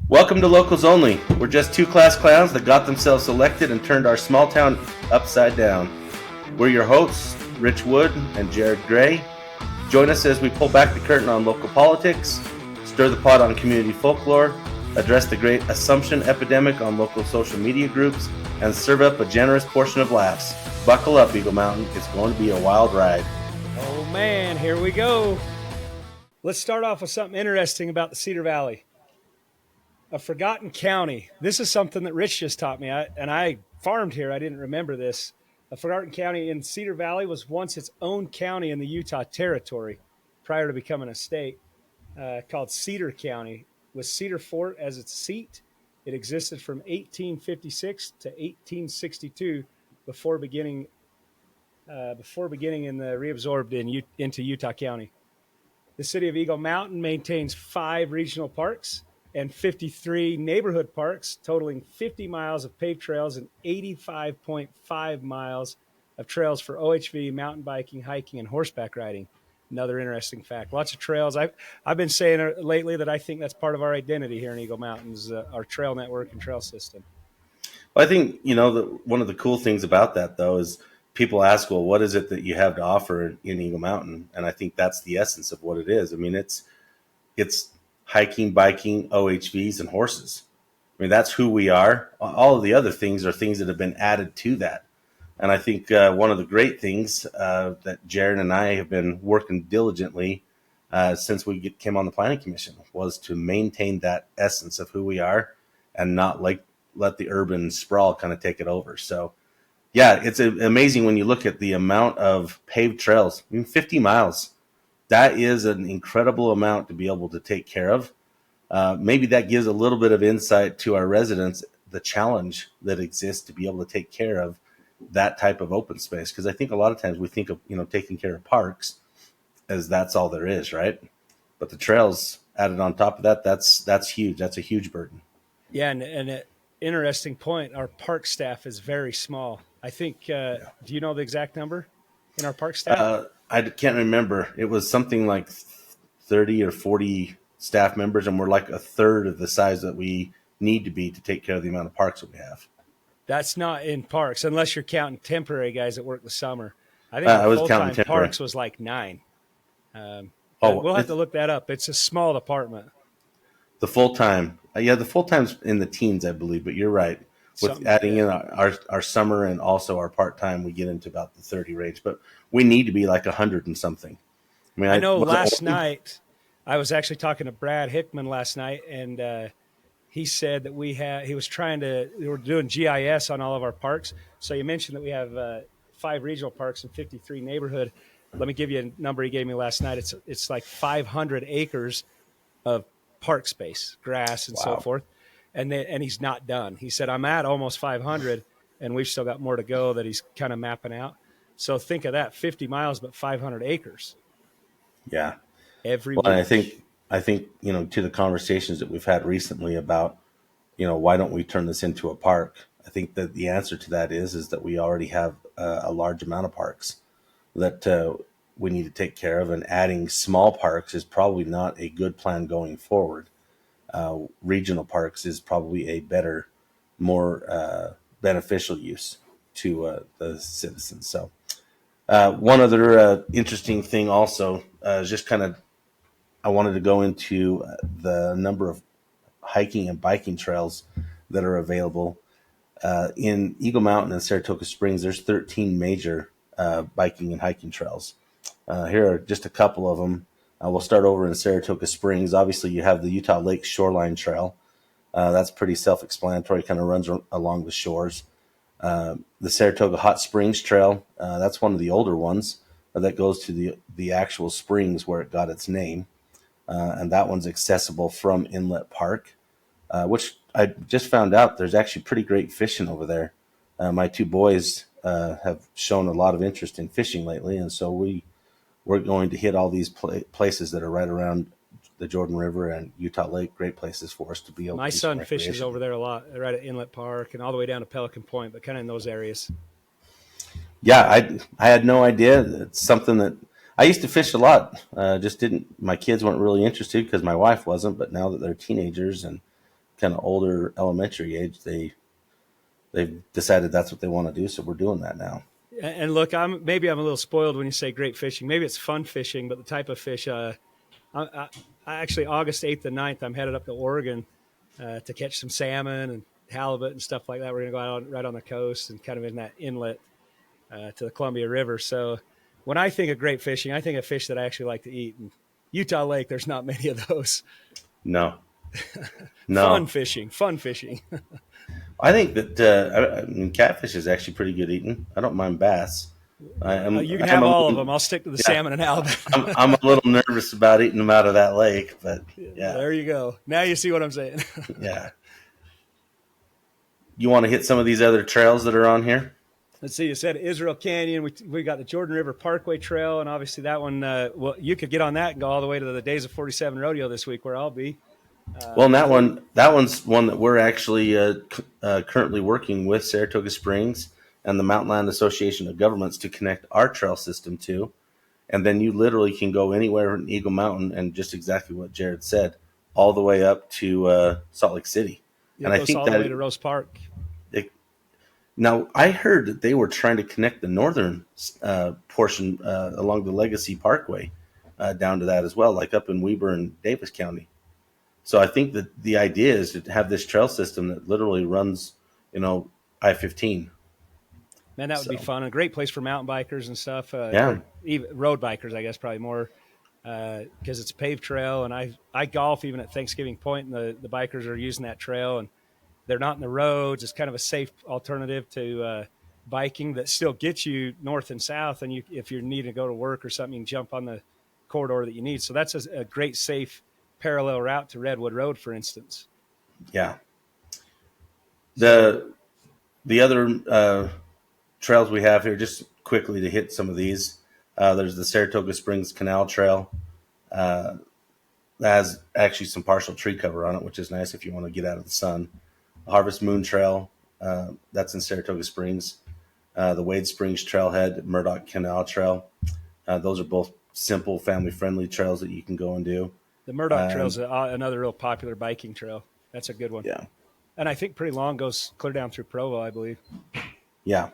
Welcome to Locals Only. We're just two class clowns that got themselves elected and turned our small town upside down. We're your hosts, Rich Wood and Jared Gray. Join us as we pull back the curtain on local politics, stir the pot on community folklore, address the great assumption epidemic on local social media groups, and serve up a generous portion of laughs. Buckle up, Eagle Mountain. It's going to be a wild ride. Oh man, here we go. Let's start off with something interesting about the Cedar Valley. A forgotten county. This is something that Rich just taught me, and I farmed here. I didn't remember this. A forgotten county in Cedar Valley was once its own county in the Utah Territory prior to becoming a state, called Cedar County, with Cedar Fort as its seat. It existed from 1856 to 1862 before beginning and reabsorbed into Utah County. The city of Eagle Mountain maintains 5 regional parks and 53 neighborhood parks, totaling 50 miles of paved trails and 85.5 miles of trails for OHV, mountain biking, hiking, and horseback riding. Another interesting fact. Lots of trails. I've been saying lately that I think that's part of our identity here in Eagle Mountains, our trail network and trail system. Well, I think, one of the cool things about that, though, is people ask, well, what is it that you have to offer in Eagle Mountain? And I think that's the essence of what it is. I mean, it's hiking, biking, OHVs, and horses. I mean, that's who we are. All of the other things are things that have been added to that. And I think one of the great things that Jared and I have been working diligently since we came on the Planning Commission was to maintain that essence of who we are and not let the urban sprawl kind of take it over. So, yeah, it's amazing when you look at the amount of paved trails. I mean, 50 miles. That is an incredible amount to be able to take care of. Maybe that gives a little bit of insight to our residents, the challenge that exists to be able to take care of that type of open space. Because I think a lot of times we think of, taking care of parks as that's all there is, right? But the trails added on top of that, that's huge. That's a huge burden. Yeah, and an interesting point, our park staff is very small. I think, do you know the exact number in our park staff? I can't remember. It was something like 30 or 40 staff members, and we're like a third of the size that we need to be to take care of the amount of parks that we have. That's not in parks, unless you're counting temporary guys that work the summer. I think the full-time parks was like 9. We'll have to look that up. It's a small department. The full-time. The full-time's in the teens, I believe, but you're right. With adding in our summer and also our part-time, we get into about the 30 range. But we need to be like 100 and something. I know last night, I was actually talking to Brad Hickman last night, and he said that we were doing GIS on all of our parks. So you mentioned that we have 5 regional parks and 53 neighborhood. Let me give you a number he gave me last night. It's like 500 acres of park space, grass and so forth. And he's not done. He said, I'm at almost 500, and we've still got more to go that he's kind of mapping out. So think of that, 50 miles, but 500 acres. Yeah. Every well, I think, to the conversations that we've had recently about, why don't we turn this into a park? I think that the answer to that is that we already have a large amount of parks that we need to take care of, and adding small parks is probably not a good plan going forward. Regional parks is probably a better, more beneficial use to the citizens. So one other interesting thing also is just kind of, I wanted to go into the number of hiking and biking trails that are available. In Eagle Mountain and Saratoga Springs, there's 13 major biking and hiking trails. Here are just a couple of them. We'll start over in Saratoga Springs. Obviously, you have the Utah Lake Shoreline Trail. That's pretty self-explanatory, kind of runs along the shores. The Saratoga Hot Springs Trail, that's one of the older ones that goes to the actual springs where it got its name. And that one's accessible from Inlet Park, which I just found out there's actually pretty great fishing over there. My 2 boys have shown a lot of interest in fishing lately, and so we're going to hit all these places that are right around the Jordan River and Utah Lake. Great places for us to be able to do some recreation. My son fishes over there a lot, right at Inlet Park and all the way down to Pelican Point, but kind of in those areas. Yeah, I had no idea. It's something that I used to fish a lot. Just didn't. My kids weren't really interested because my wife wasn't. But now that they're teenagers and kind of older elementary age, they've decided that's what they want to do. So we're doing that now. And look, I'm a little spoiled when you say great fishing. Maybe it's fun fishing, but the type of fish. I, I actually August 8th and 9th, I'm headed up to Oregon to catch some salmon and halibut and stuff like that. We're going to go out right on the coast and kind of in that inlet to the Columbia River. So when I think of great fishing, I think of fish that I actually like to eat. And Utah Lake, there's not many of those. No, Fun no. fishing, fun fishing. I think that I mean, catfish is actually pretty good eating. I don't mind bass. I am. You can I'm have a all of little. them. I'll stick to the Yeah. salmon and halibut. I'm a little nervous about eating them out of that lake, but yeah, There you go. Now you see what I'm saying. yeah. You want to hit some of these other trails that are on here? Let's see. You said Israel Canyon. We got the Jordan River Parkway Trail, and obviously that one. Well, you could get on that and go all the way to the Days of 47 Rodeo this week, where I'll be. Well, and Uh, that one's one that we're actually currently working with Saratoga Springs and the Mountain Land Association of Governments to connect our trail system to. And then you literally can go anywhere in Eagle Mountain and just exactly what Jared said, all the way up to Salt Lake City. And it I goes think all the way that to Rose Park. it, now I heard that they were trying to connect the northern portion along the Legacy Parkway down to that as well, like up in Weber and Davis County. So I think that the idea is to have this trail system that literally runs, I-15. Man, that would be So fun. A great place for mountain bikers and stuff, yeah, or even road bikers, I guess, probably more because it's a paved trail. And I golf even at Thanksgiving Point, and the bikers are using that trail, and they're not in the roads. It's kind of a safe alternative to biking that still gets you north and south. And if you're needing to go to work or something, you can jump on the corridor that you need. So that's a great, safe parallel route to Redwood Road, for instance. yeah. So The the other trails we have here, just quickly to hit some of these. There's the Saratoga Springs Canal Trail. Uh, that has actually some partial tree cover on it, which is nice if you want to get out of the sun. Harvest Moon Trail, that's in Saratoga Springs. The Wade Springs Trailhead, Murdoch Canal Trail. Those are both simple, family friendly trails that you can go and do. the Murdoch Trail is And another real popular biking trail. That's a good one. yeah, And I think pretty long, goes clear down through Provo, I believe. yeah.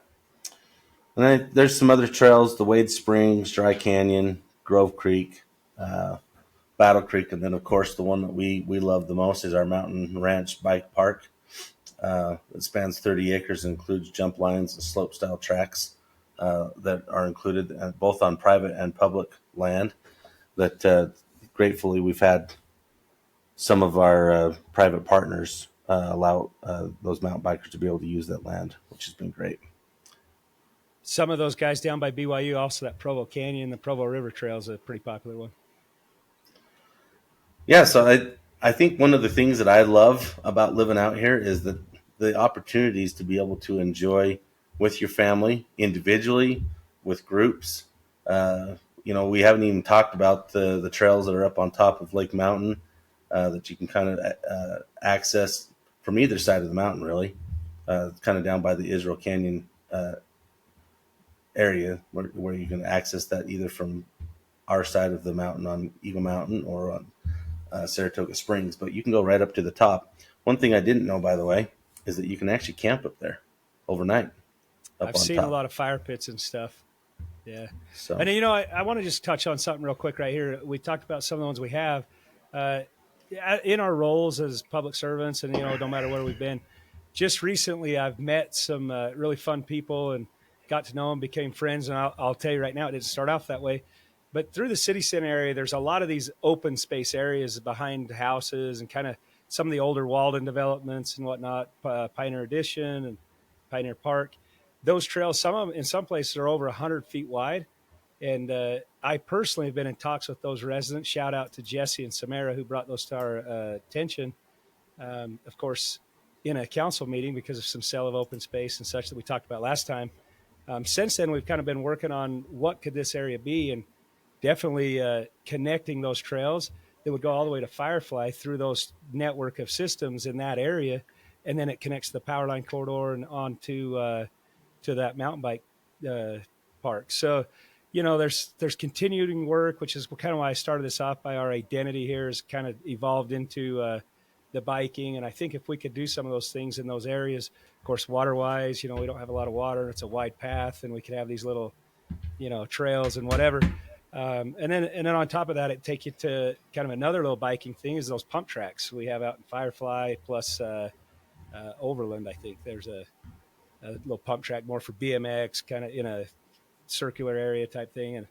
And then there's some other trails: the Wade Springs, Dry Canyon, Grove Creek, uh, Battle Creek, and then of course the one that we love the most is our Mountain Ranch Bike Park. It spans 30 acres and includes jump lines and slope style tracks that are included both on private and public land. That gratefully we've had some of our private partners allow those mountain bikers to be able to use that land, which has been great. Some of those guys down by BYU, also that Provo Canyon, the Provo River Trail is a pretty popular one. Yeah, so I think one of the things that I love about living out here is that the opportunities to be able to enjoy with your family, individually, with groups. We haven't even talked about the trails that are up on top of Lake Mountain that you can kind of access from either side of the mountain, really, kind of down by the Israel Canyon area, where you can access that either from our side of the mountain on Eagle Mountain or on Saratoga Springs, but you can go right up to the top. One thing I didn't know, by the way, is that you can actually camp up there overnight, up I've on seen a top. lot of fire pits and stuff. Yeah. And, So, I want to just touch on something real quick right here. We talked about some of the ones we have. Uh, in our roles as public servants, and, no matter where we've been, just recently I've met some really fun people and got to know them, became friends. And I'll tell you right now, it didn't start off that way. But through the city center area, there's a lot of these open space areas behind houses and kind of some of the older Walden developments and whatnot, Pioneer Edition and Pioneer Park. Those trails, some of them in some places are over 100 feet wide. And I personally have been in talks with those residents. Shout out to Jesse and Samara who brought those to our attention. Of course, in a council meeting because of some sale of open space and such that we talked about last time. Since then, we've kind of been working on what could this area be, and definitely connecting those trails that would go all the way to Firefly through those network of systems in that area, and then it connects the power line corridor and on to that mountain bike uh, parks. So, there's continuing work, which is kind of why I started this off. By our identity here is kind of evolved into the biking, and I think if we could do some of those things in those areas, of course, water wise, we don't have a lot of water. It's a wide path, and we could have these little trails and whatever. And then on top of that, it take you to kind of another little biking thing is those pump tracks we have out in Firefly plus Overland. I think there's a little pump track more for BMX, kind of in a circular area type thing.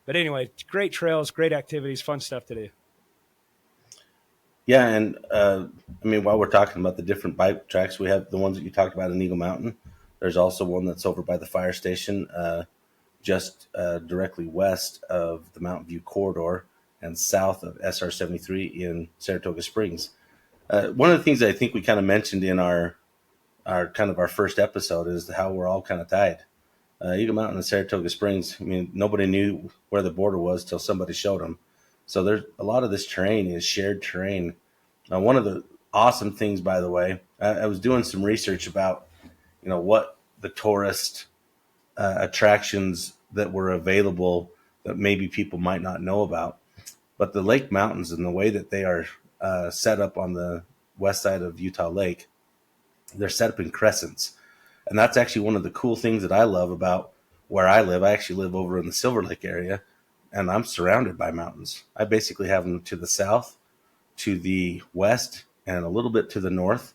But anyway, great trails, great activities, fun stuff to do. Yeah, and I mean, while we're talking about the different bike tracks, we have the ones that you talked about in Eagle Mountain. There's also one that's over by the fire station, just directly west of the Mountain View corridor and south of SR 73 in Saratoga Springs. One of the things that I think we kind of mentioned in our kind of our first episode is how we're all kind of tied. Eagle Mountain and Saratoga Springs. I mean, nobody knew where the border was till somebody showed them. So there's a lot of this terrain is shared terrain. One of the awesome things, by the way, I was doing some research about, what the tourist attractions that were available that maybe people might not know about. But the Lake Mountains and the way that they are set up on the west side of Utah Lake, they're set up in crescents. And that's actually one of the cool things that I love about where I live. I actually live over in the Silver Lake area, and I'm surrounded by mountains. I basically have them to the south, to the west, and a little bit to the north,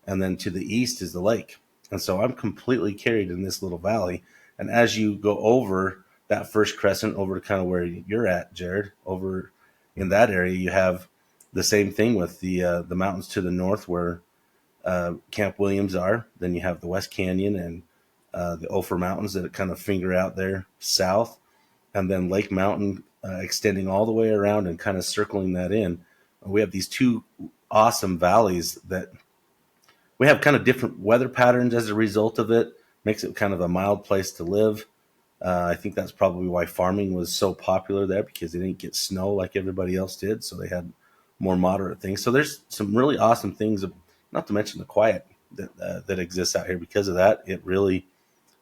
and then to the east is the lake. And so I'm completely carried in this little valley. And as you go over that first crescent, over to kind of where you're at, Jared, over in that area, you have the same thing with the mountains to the north where Camp Williams are. Then you have the West Canyon and the Ophir Mountains that kind of finger out there south, and then Lake Mountain extending all the way around and kind of circling that in. We have these two awesome valleys that we have kind of different weather patterns as a result of it. Makes it kind of a mild place to live. I think that's probably why farming was so popular there, because they didn't get snow like everybody else did, so they had more moderate things. So there's some really awesome things, not to mention the quiet that exists out here. Because of that, it really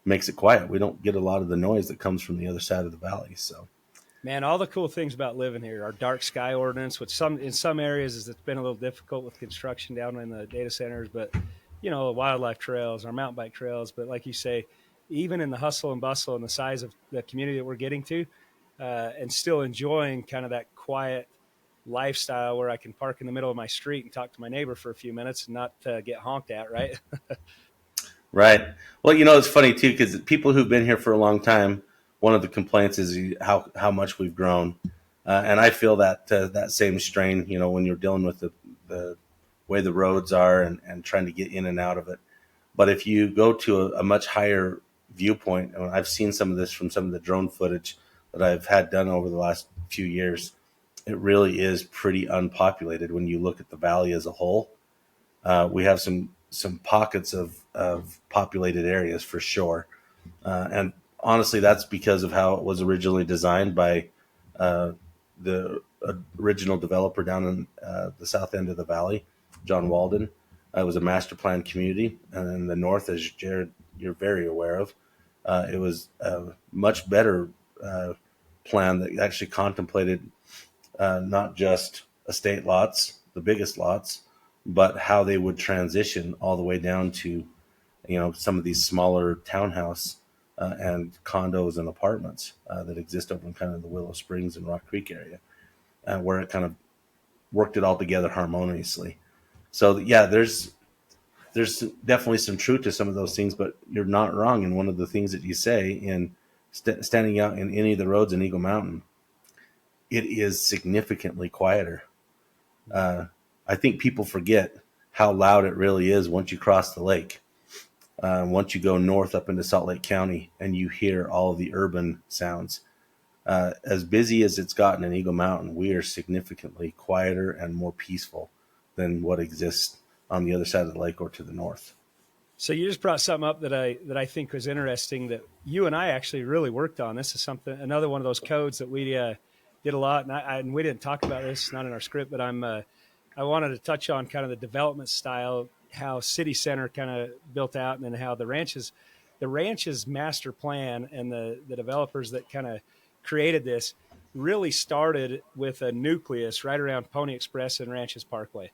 makes it quiet. We don't get a lot of the noise that comes from the other side of the valley. So, Man, all the cool things about living here, our dark sky ordinance, which in some areas it's been a little difficult with construction down in the data centers, but wildlife trails, our mountain bike trails. But like you say, even in the hustle and bustle and the size of the community that we're getting to, and still enjoying kind of that quiet lifestyle where I can park in the middle of my street and talk to my neighbor for a few minutes and not get honked at, right? right. Well, it's funny too, because people who've been here for a long time, one of the complaints is how much we've grown, and I feel that same strain. When you're dealing with the way the roads are and trying to get in and out of it. But if you go to a much higher viewpoint, and I've seen some of this from some of the drone footage that I've had done over the last few years, it really is pretty unpopulated when you look at the valley as a whole. We have some pockets of populated areas for sure, and honestly, that's because of how it was originally designed by the original developer down in the south end of the valley, John Walden. It was a master plan community, and in the north, as Jared, you're very aware of, it was a much better plan that actually contemplated not just estate lots, the biggest lots, but how they would transition all the way down to, some of these smaller townhouse and condos and apartments that exist over in kind of the Willow Springs and Rock Creek area, where it kind of worked it all together harmoniously. So yeah, there's definitely some truth to some of those things, but you're not wrong in one of the things that you say in standing out in any of the roads in Eagle Mountain. It is significantly quieter. I think people forget how loud it really is once you cross the lake. Once you go north up into Salt Lake County and you hear all of the urban sounds. As busy as it's gotten in Eagle Mountain, we are significantly quieter and more peaceful than what exists on the other side of the lake or to the north. So you just brought something up that I think was interesting that you and I actually really worked on. This is another one of those codes that we did a lot, and we didn't talk about this, not in our script, but I wanted to touch on kind of the development style, how City Center kind of built out, and then how the ranches the ranch's master plan and the developers that kind of created this really started with a nucleus right around Pony Express and Ranches Parkway.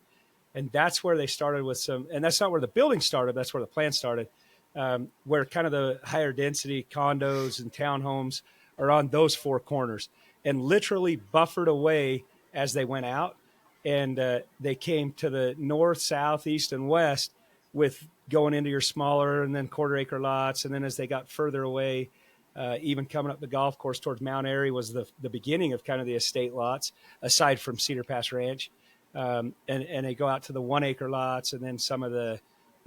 And that's where they started with some, and that's not where the building started, that's where the plan started, where kind of the higher density condos and townhomes are on those four corners and literally buffered away as they went out. And they came to the north, south, east, and west with going into your smaller and then quarter acre lots. And then as they got further away, even coming up the golf course towards Mount Airy was the beginning of kind of the estate lots, aside from Cedar Pass Ranch. And they go out to the 1 acre lots and then some of the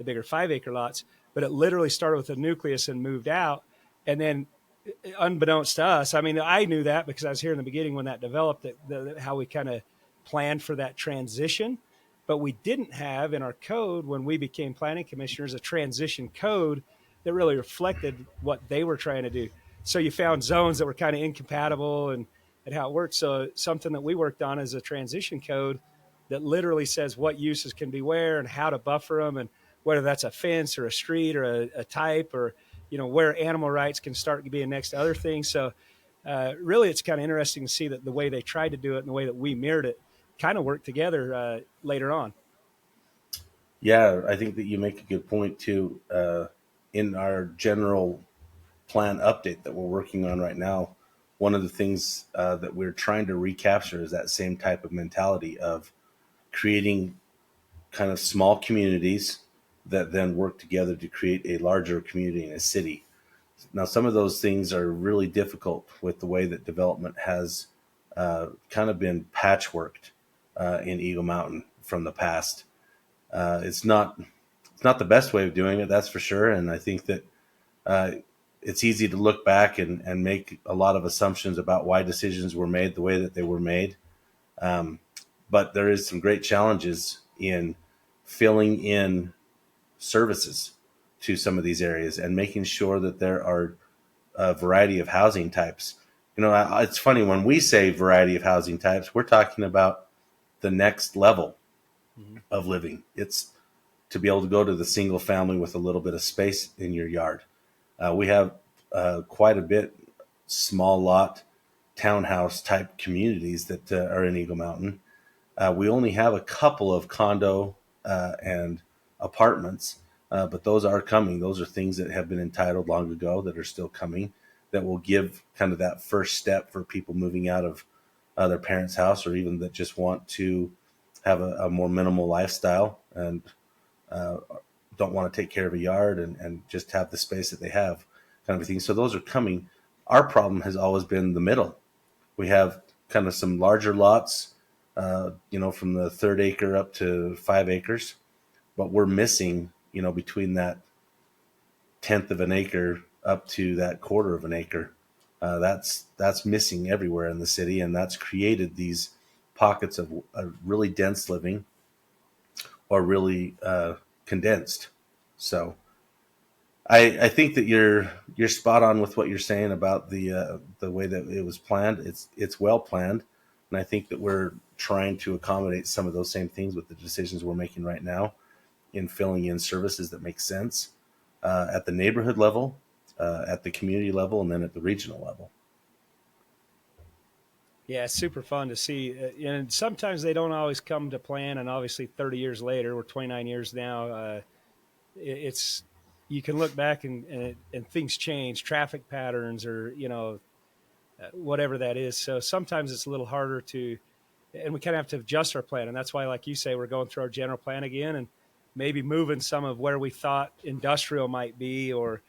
bigger 5 acre lots. But it literally started with a nucleus and moved out. And then, unbeknownst to us, I mean, I knew that because I was here in the beginning when that developed, how we kind of planned for that transition. But we didn't have in our code when we became planning commissioners a transition code that really reflected what they were trying to do. So you found zones that were kind of incompatible and how it worked. So something that we worked on is a transition code that literally says what uses can be where and how to buffer them, and whether that's a fence or a street or a type, or where animal rights can start being next to other things. So really, it's kind of interesting to see that the way they tried to do it and the way that we mirrored it kind of worked together later on. Yeah, I think that you make a good point too. In our general plan update that we're working on right now, one of the things that we're trying to recapture is that same type of mentality of creating kind of small communities that then work together to create a larger community in a city. Now, some of those things are really difficult with the way that development has kind of been patchworked in Eagle Mountain from the past. It's not the best way of doing it, that's for sure. And I think that uh, it's easy to look back and make a lot of assumptions about why decisions were made the way that they were made. Um, but there is some great challenges in filling in services to some of these areas and making sure that there are a variety of housing types. It's funny when we say variety of housing types, we're talking about the next level Mm-hmm. of living. It's to be able to go to the single family with a little bit of space in your yard. We have quite a bit small lot townhouse type communities that are in Eagle Mountain. We only have a couple of condo and apartments, but those are coming. Those are things that have been entitled long ago that are still coming, that will give kind of that first step for people moving out of their parents' house, or even that just want to have a more minimal lifestyle and uh, don't want to take care of a yard and just have the space that they have, kind of a thing. So those are coming. Our problem has always been the middle. We have kind of some larger lots, from the third acre up to 5 acres, but we're missing, between that tenth of an acre up to that quarter of an acre. That's missing everywhere in the city, and that's created these pockets of really dense living or really condensed. So I think that you're spot on with what you're saying about the way that it was planned. It's well planned, and I think that we're trying to accommodate some of those same things with the decisions we're making right now in filling in services that make sense at the neighborhood level, at the community level, and then at the regional level. Yeah, it's super fun to see. And sometimes they don't always come to plan. And obviously, 30 years later, we're 29 years now. It's you can look back and things change, traffic patterns, or whatever that is. So sometimes it's a little harder to, and we kind of have to adjust our plan. And that's why, like you say, we're going through our general plan again and maybe moving some of where we thought industrial might be, or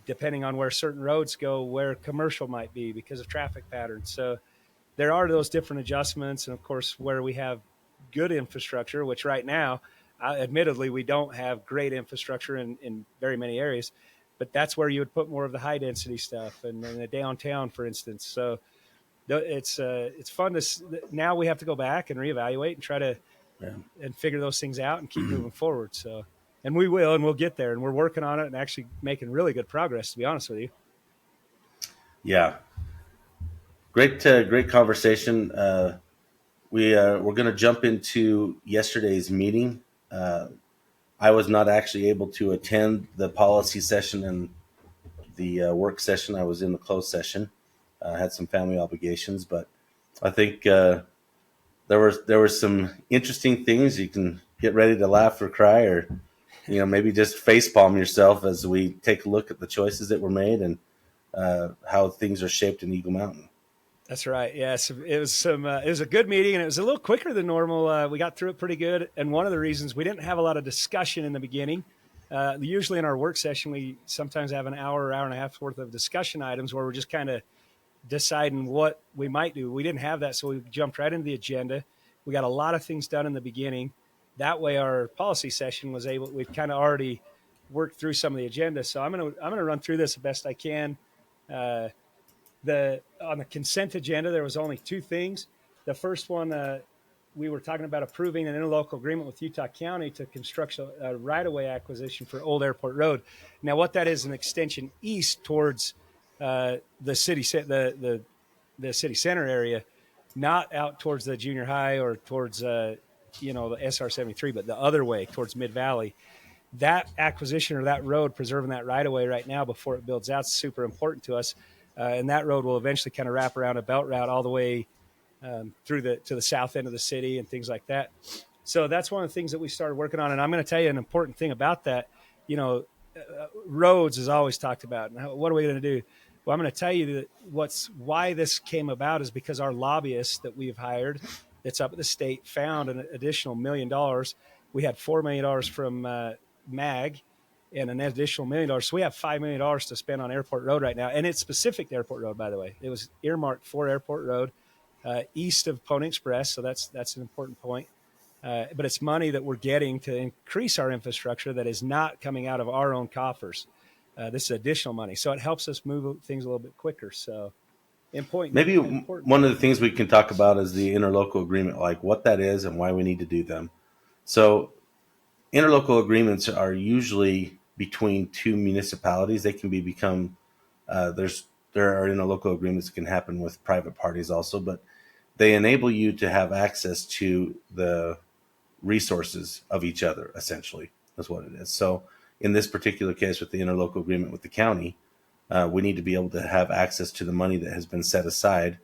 depending on where certain roads go, where commercial might be because of traffic patterns. So there are those different adjustments. And of course, where we have good infrastructure, which right now, admittedly, we don't have great infrastructure in very many areas, but that's where you would put more of the high density stuff and in the downtown, for instance. So it's fun to now we have to go back and reevaluate and try to Yeah. and figure those things out and keep moving forward. So, and we will, and we'll get there, and we're working on it and actually making really good progress, to be honest with you. Yeah, great conversation. We're going to jump into yesterday's meeting. I was not actually able to attend the policy session and the work session. I was in the closed session. Had some family obligations, but I think there were some interesting things. You can get ready to laugh or cry, or maybe just facepalm yourself as we take a look at the choices that were made and how things are shaped in Eagle Mountain. That's right. Yes, it was some. It was a good meeting, and it was a little quicker than normal. We got through it pretty good, and one of the reasons we didn't have a lot of discussion in the beginning. Usually in our work session, we sometimes have an hour and a half worth of discussion items where we're just kind of deciding what we might do. We didn't have that, so we jumped right into the agenda. We got a lot of things done in the beginning. That way, our policy session was able. We've kind of already worked through some of the agenda, so I'm gonna run through this the best I can. Uh, on the consent agenda, there was only two things. The first one, we were talking about approving an interlocal agreement with Utah County to construct a right-of-way acquisition for Old Airport Road. Now, what that is, an extension east towards the city, the city center area, not out towards the junior high or towards the SR 73, but the other way towards Mid Valley. That acquisition or that road, preserving that right of way right now before it builds out, is super important to us. And that road will eventually kind of wrap around a belt route all the way to the south end of the city and things like that. So that's one of the things that we started working on. And I'm going to tell you an important thing about that. Roads is always talked about. And what are we going to do? Well, I'm going to tell you that why this came about is because our lobbyist that we've hired that's up at the state found an additional $1 million. We had $4 million from MAG and an additional $1 million. So we have $5 million to spend on Airport Road right now. And it's specific to Airport Road, by the way. It was earmarked for Airport Road east of Pony Express. So that's an important point. But it's money that we're getting to increase our infrastructure that is not coming out of our own coffers. This is additional money. So it helps us move things a little bit quicker. So Maybe important. one of the things we can talk about is the interlocal agreement, like what that is and why we need to do them. So interlocal agreements are usually between two municipalities. They can become there are interlocal agreements that can happen with private parties also, but they enable you to have access to the resources of each other. Essentially, that's what it is. So in this particular case, with the interlocal agreement with the county, we need to be able to have access to the money that has been set aside,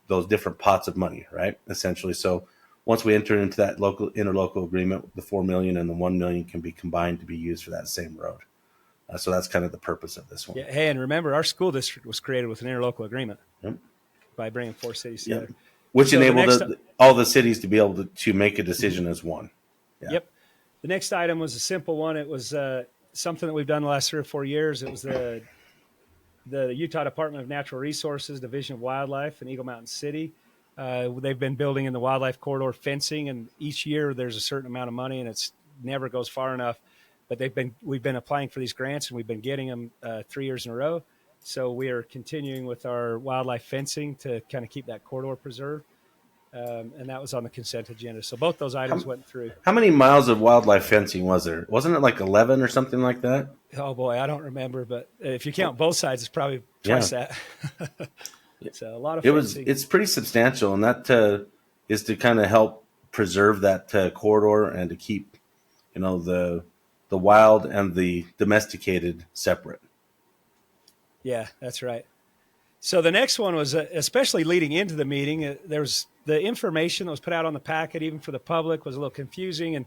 those different pots of money, right? Essentially, so once we enter into that interlocal agreement, the $4 million and the $1 million can be combined to be used for that same road. So that's kind of the purpose of this one. Yeah. Hey, and remember, our school district was created with an interlocal agreement Yep. by bringing 4 cities together. Yep. Which So enabled all the cities to be able to make a decision as one. Yeah. Yep. The next item was a simple one. It was something that we've done the last 3 or 4 years. It was the Utah Department of Natural Resources, Division of Wildlife in Eagle Mountain City. They've been building in the wildlife corridor fencing, and each year there's a certain amount of money, and it's never goes far enough. But we've been applying for these grants, and we've been getting them 3 years in a row. So we are continuing with our wildlife fencing to kind of keep that corridor preserved. And that was on the consent agenda. So both those items went through. How many miles of wildlife fencing was there? Wasn't it like 11 or something like that? Oh boy, I don't remember, but if you count both sides, it's probably twice that. It's a lot of fencing. It's pretty substantial, and that is to kind of help preserve that corridor and to keep, the wild and the domesticated separate. Yeah, that's right. So the next one was, especially leading into the meeting, there's the information that was put out on the packet, even for the public, was a little confusing.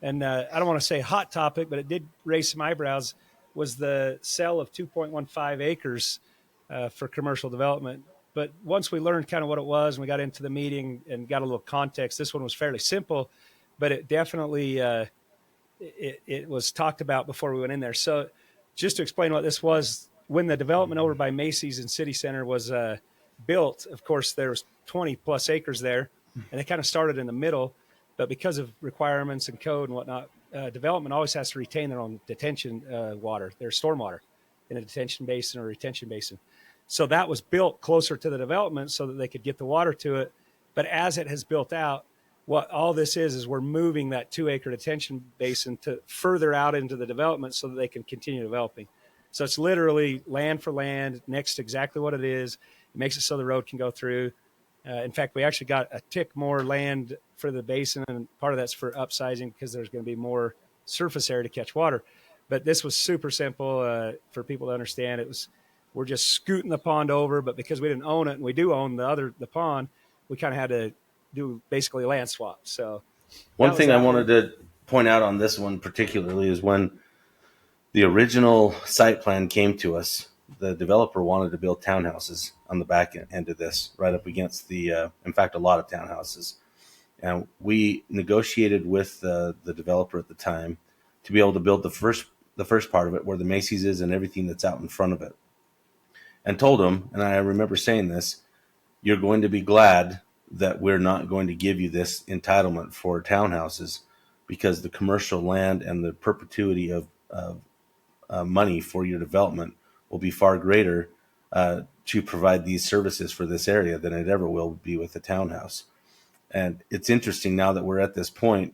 And I don't want to say hot topic, but it did raise some eyebrows, was the sale of 2.15 acres for commercial development. But once we learned kind of what it was and we got into the meeting and got a little context, this one was fairly simple, but it definitely it was talked about before we went in there. So just to explain what this was, when the development over by Macy's and City Center was built, of course, there was 20 plus acres there, and it kind of started in the middle. But because of requirements and code and whatnot, development always has to retain their own detention water, their stormwater in a detention basin or retention basin. So that was built closer to the development so that they could get the water to it. But as it has built out, what all this is we're moving that 2-acre detention basin to further out into the development so that they can continue developing. So it's literally land for land, next to exactly what it is. It makes it so the road can go through. In fact, we actually got a tick more land for the basin, and part of that's for upsizing because there's going to be more surface area to catch water. But this was super simple for people to understand. It was we're just scooting the pond over, but because we didn't own it and we do own the pond, we kind of had to do basically land swap. So One that was thing I that wanted one. to point out on this one particularly is when the original site plan came to us, the developer wanted to build townhouses on the back end of this, right up against in fact, a lot of townhouses. And we negotiated with the developer at the time to be able to build the first part of it where the Macy's is and everything that's out in front of it. And told him, and I remember saying this, you're going to be glad that we're not going to give you this entitlement for townhouses because the commercial land and the perpetuity of money for your development will be far greater to provide these services for this area than it ever will be with a townhouse. And it's interesting now that we're at this point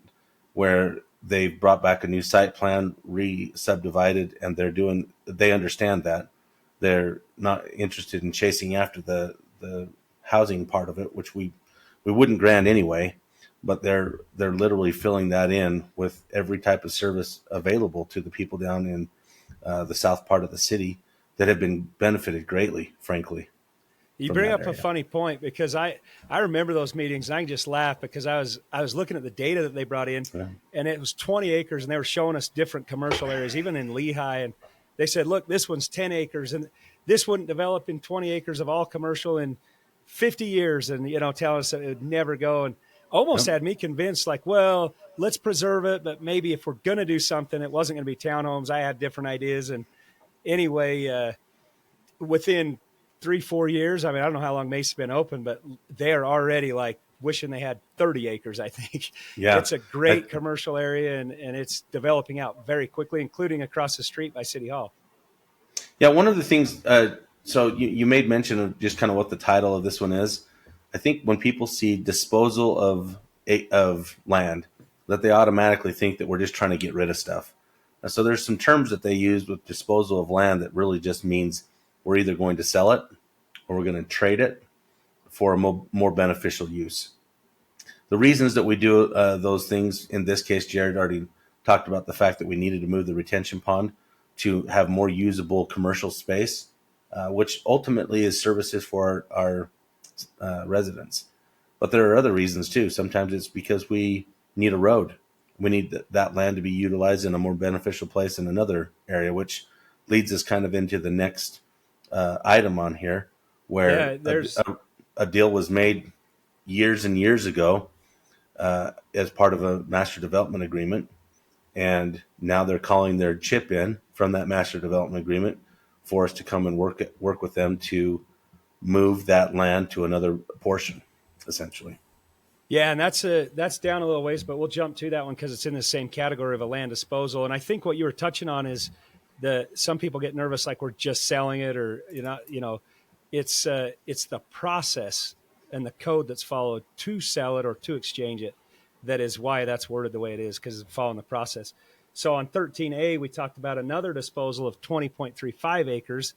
where they've brought back a new site plan, re-subdivided, and they understand that. They're not interested in chasing after the housing part of it, which we wouldn't grant anyway, but they're literally filling that in with every type of service available to the people down in the south part of the city that have been benefited greatly, frankly, You from bring that up a area. funny point because I remember those meetings and I can just laugh because I was looking at the data that they brought in, Yeah. and it was 20 acres and they were showing us different commercial areas, even in Lehigh. And they said, look, this one's 10 acres and this wouldn't develop in 20 acres of all commercial in 50 years. And, telling us that it would never go, and almost Yep. had me convinced like, well, let's preserve it. But maybe if we're going to do something, it wasn't going to be townhomes. I had different ideas. And anyway, within 3-4 years, I mean, I don't know how long Mesa's been open, but they're already like wishing they had 30 acres. I think Yeah. it's a I, great commercial area, and it's developing out very quickly, including across the street by City Hall. Yeah, one of the things. So you made mention of just kind of what the title of this one is. I think when people see disposal of land, that they automatically think that we're just trying to get rid of stuff. So there's some terms that they use with disposal of land that really just means we're either going to sell it or we're going to trade it for a more beneficial use. The reasons that we do those things in this case, Jared already talked about the fact that we needed to move the retention pond to have more usable commercial space, which ultimately is services for our residents. But there are other reasons too. Sometimes it's because we need a road. We need that land to be utilized in a more beneficial place in another area, which leads us kind of into the next item on here, where Yeah, there's a deal was made years and years ago as part of a master development agreement, and now they're calling their chip in from that master development agreement for us to come and work with them to move that land to another portion, essentially. Yeah, and that's down a little ways, but we'll jump to that one because it's in the same category of a land disposal. And I think what you were touching on is the some people get nervous like we're just selling it, or it's the process and the code that's followed to sell it or to exchange it that is why that's worded the way it is, because it's following the process. So on 13A, we talked about another disposal of 20.35 acres,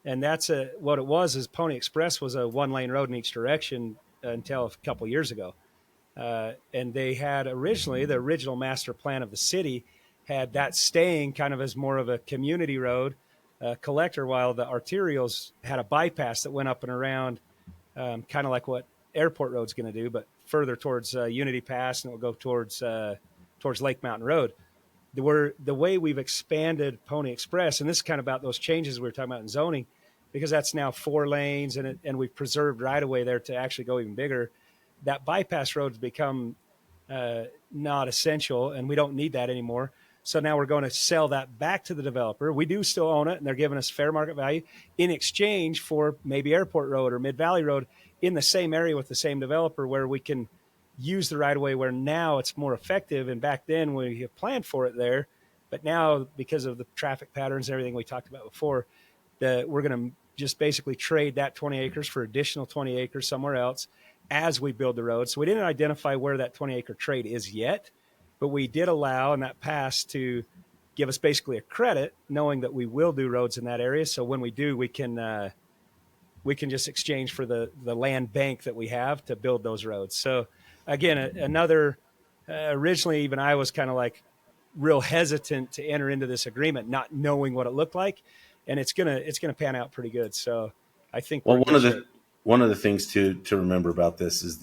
and that's what it was. Is Pony Express was a one-lane road in each direction until a couple years ago. And they had originally, the original master plan of the city had that staying kind of as more of a community road collector, while the arterials had a bypass that went up and around, kind of like what Airport Road's going to do, but further towards Unity Pass, and it will go towards Lake Mountain Road. The way we've expanded Pony Express, and this is kind of about those changes we were talking about in zoning, because that's now 4 lanes, and we've preserved right away there to actually go even bigger. That bypass road's become not essential, and we don't need that anymore. So now we're going to sell that back to the developer. We do still own it, and they're giving us fair market value in exchange for maybe Airport Road or Mid Valley Road in the same area with the same developer, where we can use the right of way, where now it's more effective. And back then we have planned for it there, but now because of the traffic patterns and everything we talked about before, that we're going to just basically trade that 20 acres for additional 20 acres somewhere else as we build the road. So we didn't identify where that 20 acre trade is yet, but we did allow in that pass to give us basically a credit, knowing that we will do roads in that area. So when we do, we can just exchange for the land bank that we have to build those roads. So again, another originally, even I was kind of like, real hesitant to enter into this agreement, not knowing what it looked like, and it's gonna pan out pretty good. So I think we're Well, in good shape. one of the things to remember about this is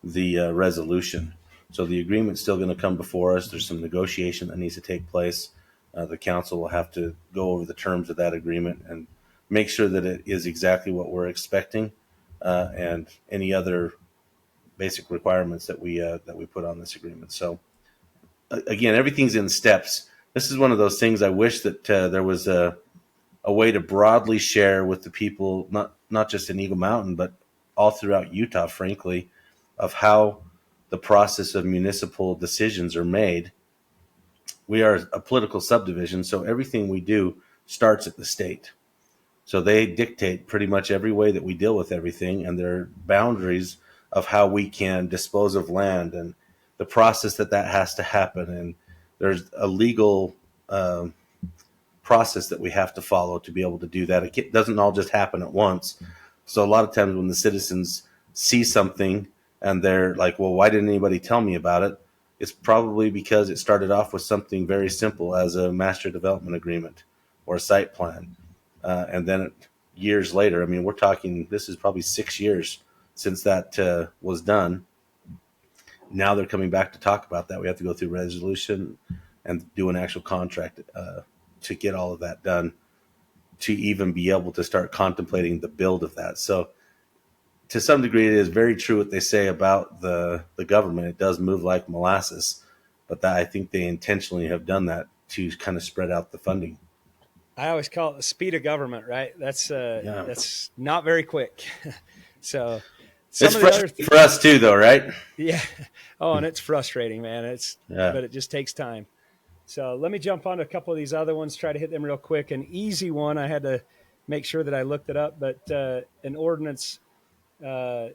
the resolution. So the agreement's still going to come before us. There's some negotiation that needs to take place. The council will have to go over the terms of that agreement and make sure that it is exactly what we're expecting, and any other basic requirements that we put on this agreement. So again, everything's in steps. This is one of those things I wish that there was a way to broadly share with the people, not just in Eagle Mountain, but all throughout Utah, frankly, of how the process of municipal decisions are made. We are a political subdivision, so everything we do starts at the state. So they dictate pretty much every way that we deal with everything, and there are boundaries of how we can dispose of land and the process that has to happen. And there's a legal process that we have to follow to be able to do that. It doesn't all just happen at once. So a lot of times when the citizens see something and they're like, well, why didn't anybody tell me about it? It's probably because it started off with something very simple as a master development agreement or a site plan. And then years later, I mean, we're talking, this is probably 6 years since that was done. Now they're coming back to talk about that. We have to go through resolution and do an actual contract to get all of that done, to even be able to start contemplating the build of that. So to some degree, it is very true what they say about the government. It does move like molasses, but I think they intentionally have done that to kind of spread out the funding. I always call it the speed of government, right? Yeah. That's not very quick. So some It's of the other frustrating for us too, though, right? yeah. Oh, and it's frustrating, man. Yeah. But it just takes time. So let me jump on to a couple of these other ones, try to hit them real quick. An easy one, I had to make sure that I looked it up, but an ordinance, uh,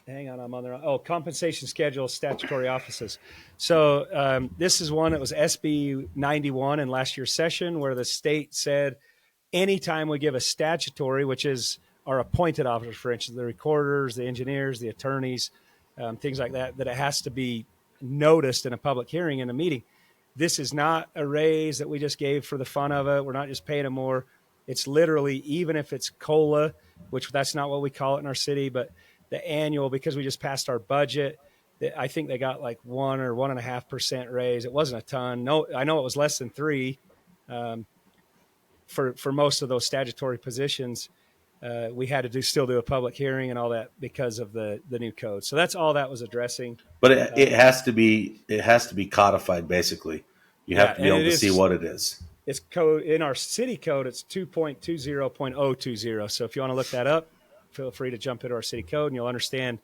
hang on, I'm on there. Oh, compensation schedule, statutory offices. So this is one that was SB 91 in last year's session, where the state said anytime we give a statutory, which is our appointed officers, for instance, the recorders, the engineers, the attorneys, things like that, that it has to be noticed in a public hearing in a meeting. This is not a raise that we just gave for the fun of it. We're not just paying them more. It's literally, even if it's COLA, which that's not what we call it in our city, but the annual, because we just passed our budget, I think they got like 1 or 1.5% raise. It wasn't a ton. No, I know it was less than 3 for most of those statutory positions. We had to still do a public hearing and all that because of the new code. So that's all that was addressing. But it has to be codified. Basically, you Yeah, have to be and able to see what it is. it's code in our city code. It's 2.20.020. So if you want to look that up, feel free to jump into our city code and you'll understand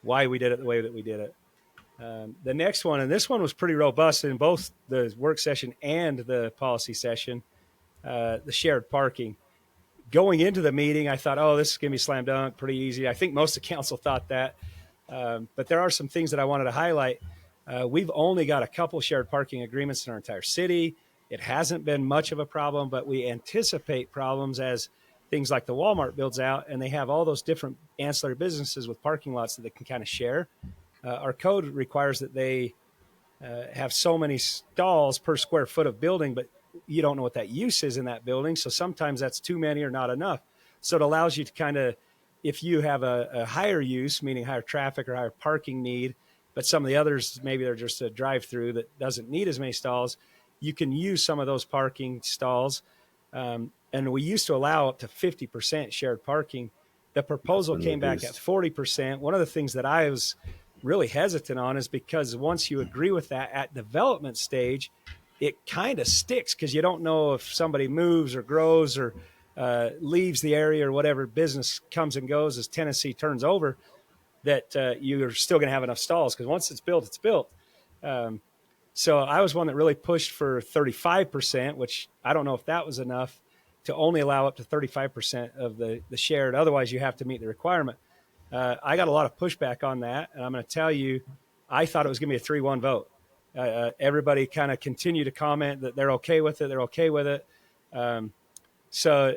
why we did it the way that we did it. The next one, and this one was pretty robust in both the work session and the policy session, the shared parking. Going into the meeting, I thought, oh, this is going to be slam dunk, pretty easy. I think most of the council thought that. But there are some things that I wanted to highlight. We've only got a couple shared parking agreements in our entire city. It hasn't been much of a problem, but we anticipate problems as things like the Walmart builds out and they have all those different ancillary businesses with parking lots that they can kind of share. Our code requires that they have so many stalls per square foot of building, but you don't know what that use is in that building. So sometimes that's too many or not enough. So it allows you to kind of, if you have a higher use, meaning higher traffic or higher parking need, but some of the others, maybe they're just a drive-through that doesn't need as many stalls, you can use some of those parking stalls. And we used to allow up to 50% shared parking. The proposal came back at 40%. One of the things that I was really hesitant on is because once you agree with that at development stage, it kind of sticks because you don't know if somebody moves or grows or leaves the area or whatever business comes and goes as Tennessee turns over, that you're still going to have enough stalls because once it's built, it's built. So I was one that really pushed for 35%, which I don't know if that was enough to only allow up to 35% of the shared. Otherwise, you have to meet the requirement. I got a lot of pushback on that, and I'm going to tell you, I thought it was going to be a 3-1 vote. Everybody kind of continued to comment that they're okay with it. They're okay with it. So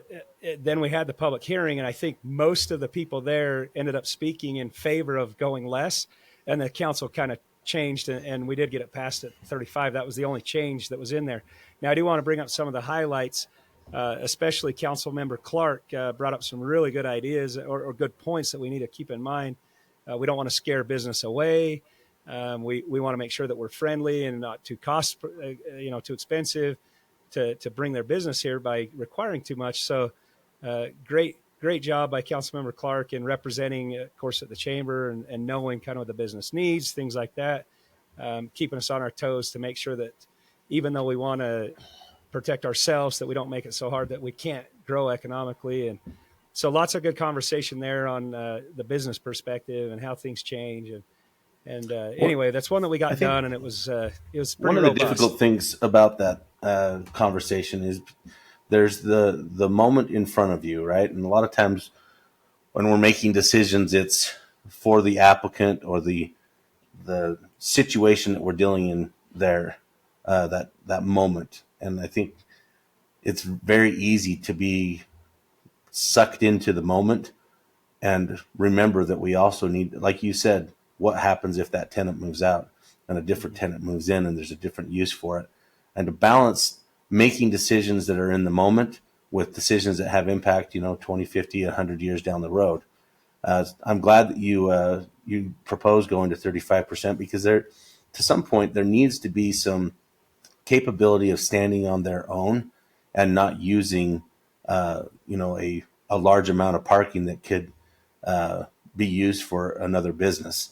then we had the public hearing, and I think most of the people there ended up speaking in favor of going less. And the council kind of changed, and we did get it passed at 35. That was the only change that was in there. Now, I do want to bring up some of the highlights, especially Council Member Clark brought up some really good ideas or good points that we need to keep in mind. We don't want to scare business away. We want to make sure that we're friendly and not too too expensive to bring their business here by requiring too much. So great job by Councilmember Clark in representing, of course, at the chamber and knowing kind of what the business needs, things like that, keeping us on our toes to make sure that even though we want to protect ourselves, that we don't make it so hard that we can't grow economically. And so lots of good conversation there on the business perspective and how things change. And anyway, that's one that we got done, and it was pretty one of the robust. difficult things about that conversation is there's the moment in front of you, right? And a lot of times when we're making decisions, it's for the applicant or the situation that we're dealing in there, that moment. And I think it's very easy to be sucked into the moment and remember that we also need, like you said, what happens if that tenant moves out and a different tenant moves in and there's a different use for it, and to balance making decisions that are in the moment with decisions that have impact, 20, 50, 100 years down the road. I'm glad that you propose going to 35% because to some point there needs to be some capability of standing on their own and not using, a large amount of parking that could be used for another business.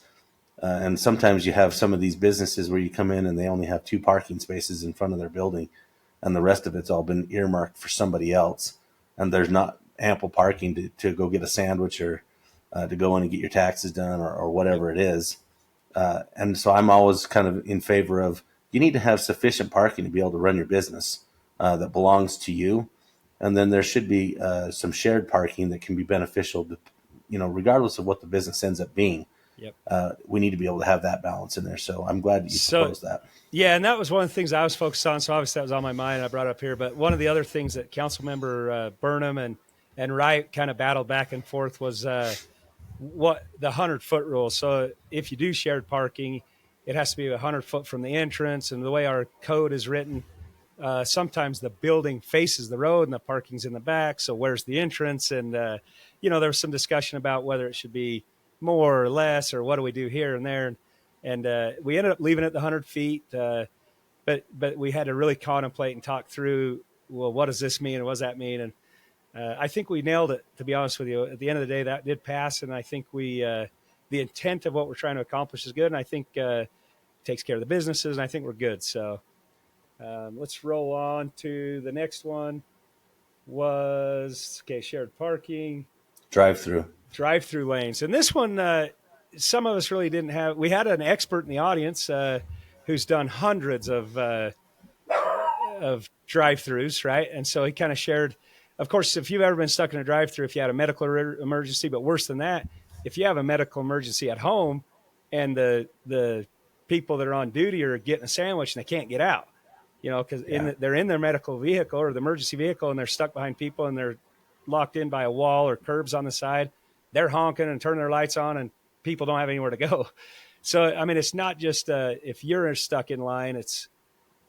And sometimes you have some of these businesses where you come in and they only have 2 parking spaces in front of their building, and the rest of it's all been earmarked for somebody else. And there's not ample parking to go get a sandwich or to go in and get your taxes done or whatever it is. And so I'm always kind of in favor of, you need to have sufficient parking to be able to run your business that belongs to you. And then there should be some shared parking that can be beneficial to, regardless of what the business ends up being. Yep. We need to be able to have that balance in there. So I'm glad that you proposed that. Yeah, and that was one of the things I was focused on. So obviously that was on my mind. I brought it up here. But one of the other things that Councilmember Burnham and Wright kind of battled back and forth was what the 100-foot rule. So if you do shared parking, it has to be 100 foot from the entrance. And the way our code is written, sometimes the building faces the road and the parking's in the back. So where's the entrance? And, there was some discussion about whether it should be more or less, or what do we do here and there. And we ended up leaving it the 100 feet. But we had to really contemplate and talk through, well, what does this mean? And what does that mean? And I think we nailed it, to be honest with you. At the end of the day, that did pass. And I think the intent of what we're trying to accomplish is good. And I think takes care of the businesses, and I think we're good. So let's roll on to the next one. Shared parking. Drive-through lanes. And this one, some of us really didn't have. We had an expert in the audience who's done hundreds of drive-throughs, right? And so he kind of shared, of course, if you've ever been stuck in a drive-through, if you had a medical emergency, but worse than that, if you have a medical emergency at home and the people that are on duty are getting a sandwich and they can't get out, because they're in their medical vehicle or the emergency vehicle and they're stuck behind people and they're locked in by a wall or curbs on the side, they're honking and turning their lights on and people don't have anywhere to go. So, I mean, it's not just if you're stuck in line, it's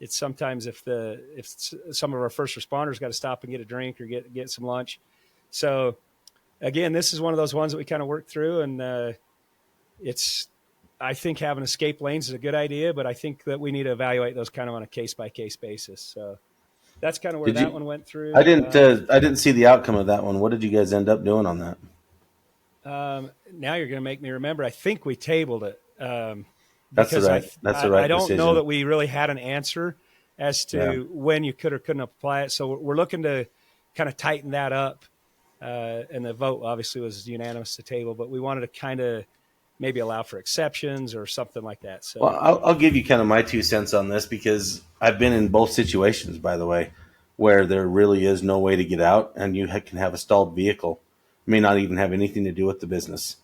sometimes if some of our first responders got to stop and get a drink or get some lunch. So again, this is one of those ones that we kind of worked through, and I think having escape lanes is a good idea, but I think that we need to evaluate those kind of on a case-by-case basis. So that's kind of where that one went through. I didn't see the outcome of that one. What did you guys end up doing on that? Now you're going to make me remember. I think we tabled it. That's the right I don't decision. know that we really had an answer as to when you could or couldn't apply it. So we're looking to kind of tighten that up. And the vote obviously was unanimous to table, but we wanted to kind of maybe allow for exceptions or something like that. So, well, I'll give you kind of my 2 cents on this because I've been in both situations, by the way, where there really is no way to get out, and you can have a stalled vehicle. It may not even have anything to do with the business.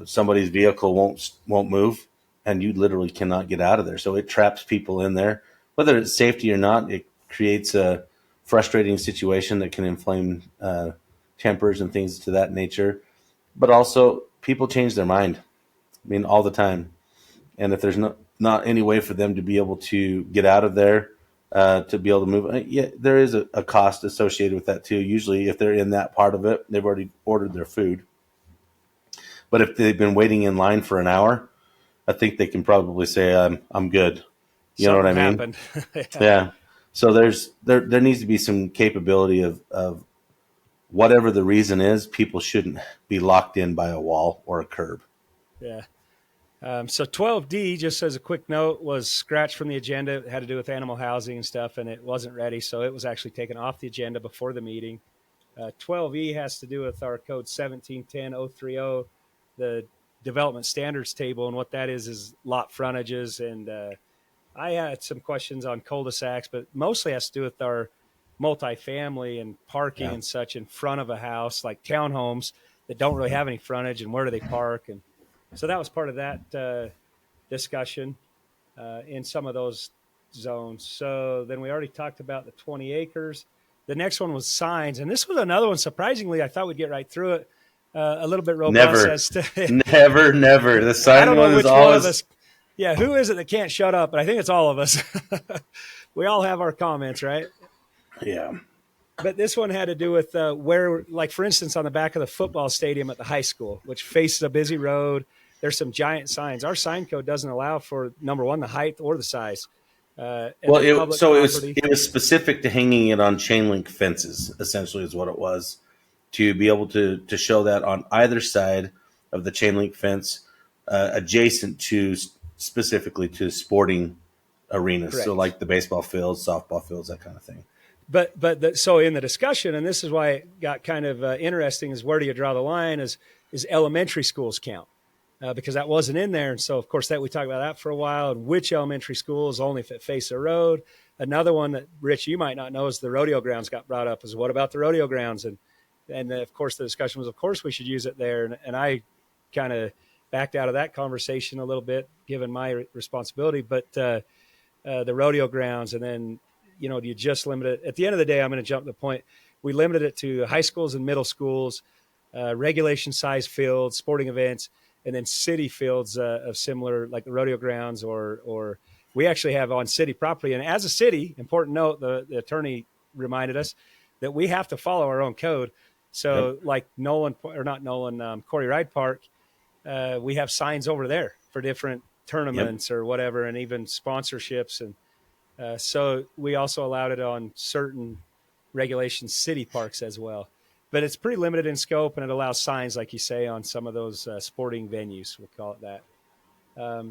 Somebody's vehicle won't move, and you literally cannot get out of there. So it traps people in there. Whether it's safety or not, it creates a frustrating situation that can inflame tempers and things to that nature. But also, people change their mind. I mean, all the time. And if there's not any way for them to be able to get out of there, to be able to move, yeah, there is a cost associated with that too. Usually, if they're in that part of it, they've already ordered their food. But if they've been waiting in line for an hour, I think they can probably say, I'm good. You know what Something I mean? happened. Yeah. Yeah. So there needs to be some capability of whatever the reason is, people shouldn't be locked in by a wall or a curb. Yeah. So 12D, just as a quick note, was scratched from the agenda. It had to do with animal housing and stuff, and it wasn't ready. So it was actually taken off the agenda before the meeting. 12E has to do with our code 1710.030, the development standards table. And what that is lot frontages. And I had some questions on cul-de-sacs, but mostly has to do with our multifamily and parking Yeah. and such in front of a house, like townhomes that don't really have any frontage, and where do they park? And so that was part of that discussion in some of those zones. So then we already talked about the 20 acres. The next one was signs, and this was another one. Surprisingly, I thought we'd get right through it. A little bit robust Never, as to never. The I sign don't know one is which one of always, us. Yeah, who is it that can't shut up? But I think it's all of us. We all have our comments, right? yeah, But this one had to do with where, like, for instance, on the back of the football stadium at the high school, which faces a busy road, there's some giant signs. Our sign code doesn't allow for, number one, the height or the size. And well, then public so property. it was specific to hanging it on chain link fences. Essentially, is what it was, to be able to show that on either side of the chain link fence, adjacent to specifically to sporting arenas. So, Correct. like the baseball fields, softball fields, that kind of thing. So in the discussion, and this is why it got kind of interesting, is where do you draw the line? Is elementary schools count? Because that wasn't in there, and so of course that we talked about that for a while. And which elementary schools only if it face a road? Another one that Rich, you might not know, is the rodeo grounds got brought up. Is what about the rodeo grounds? And of course the discussion was, of course we should use it there. And I kind of backed out of that conversation a little bit, given my responsibility. But the rodeo grounds, and then do you just limit it? At the end of the day, I'm going to jump to the point. We limited it to high schools and middle schools, regulation size fields, sporting events, and then city fields of similar, like the rodeo grounds, or we actually have on city property. And as a city, important note, the attorney reminded us that we have to follow our own code. Yep. So like Corey Ride Park, we have signs over there for different tournaments or whatever, and even sponsorships. And so we also allowed it on certain regulation city parks as well. But it's pretty limited in scope, and it allows signs, like you say, on some of those sporting venues. We'll call it that.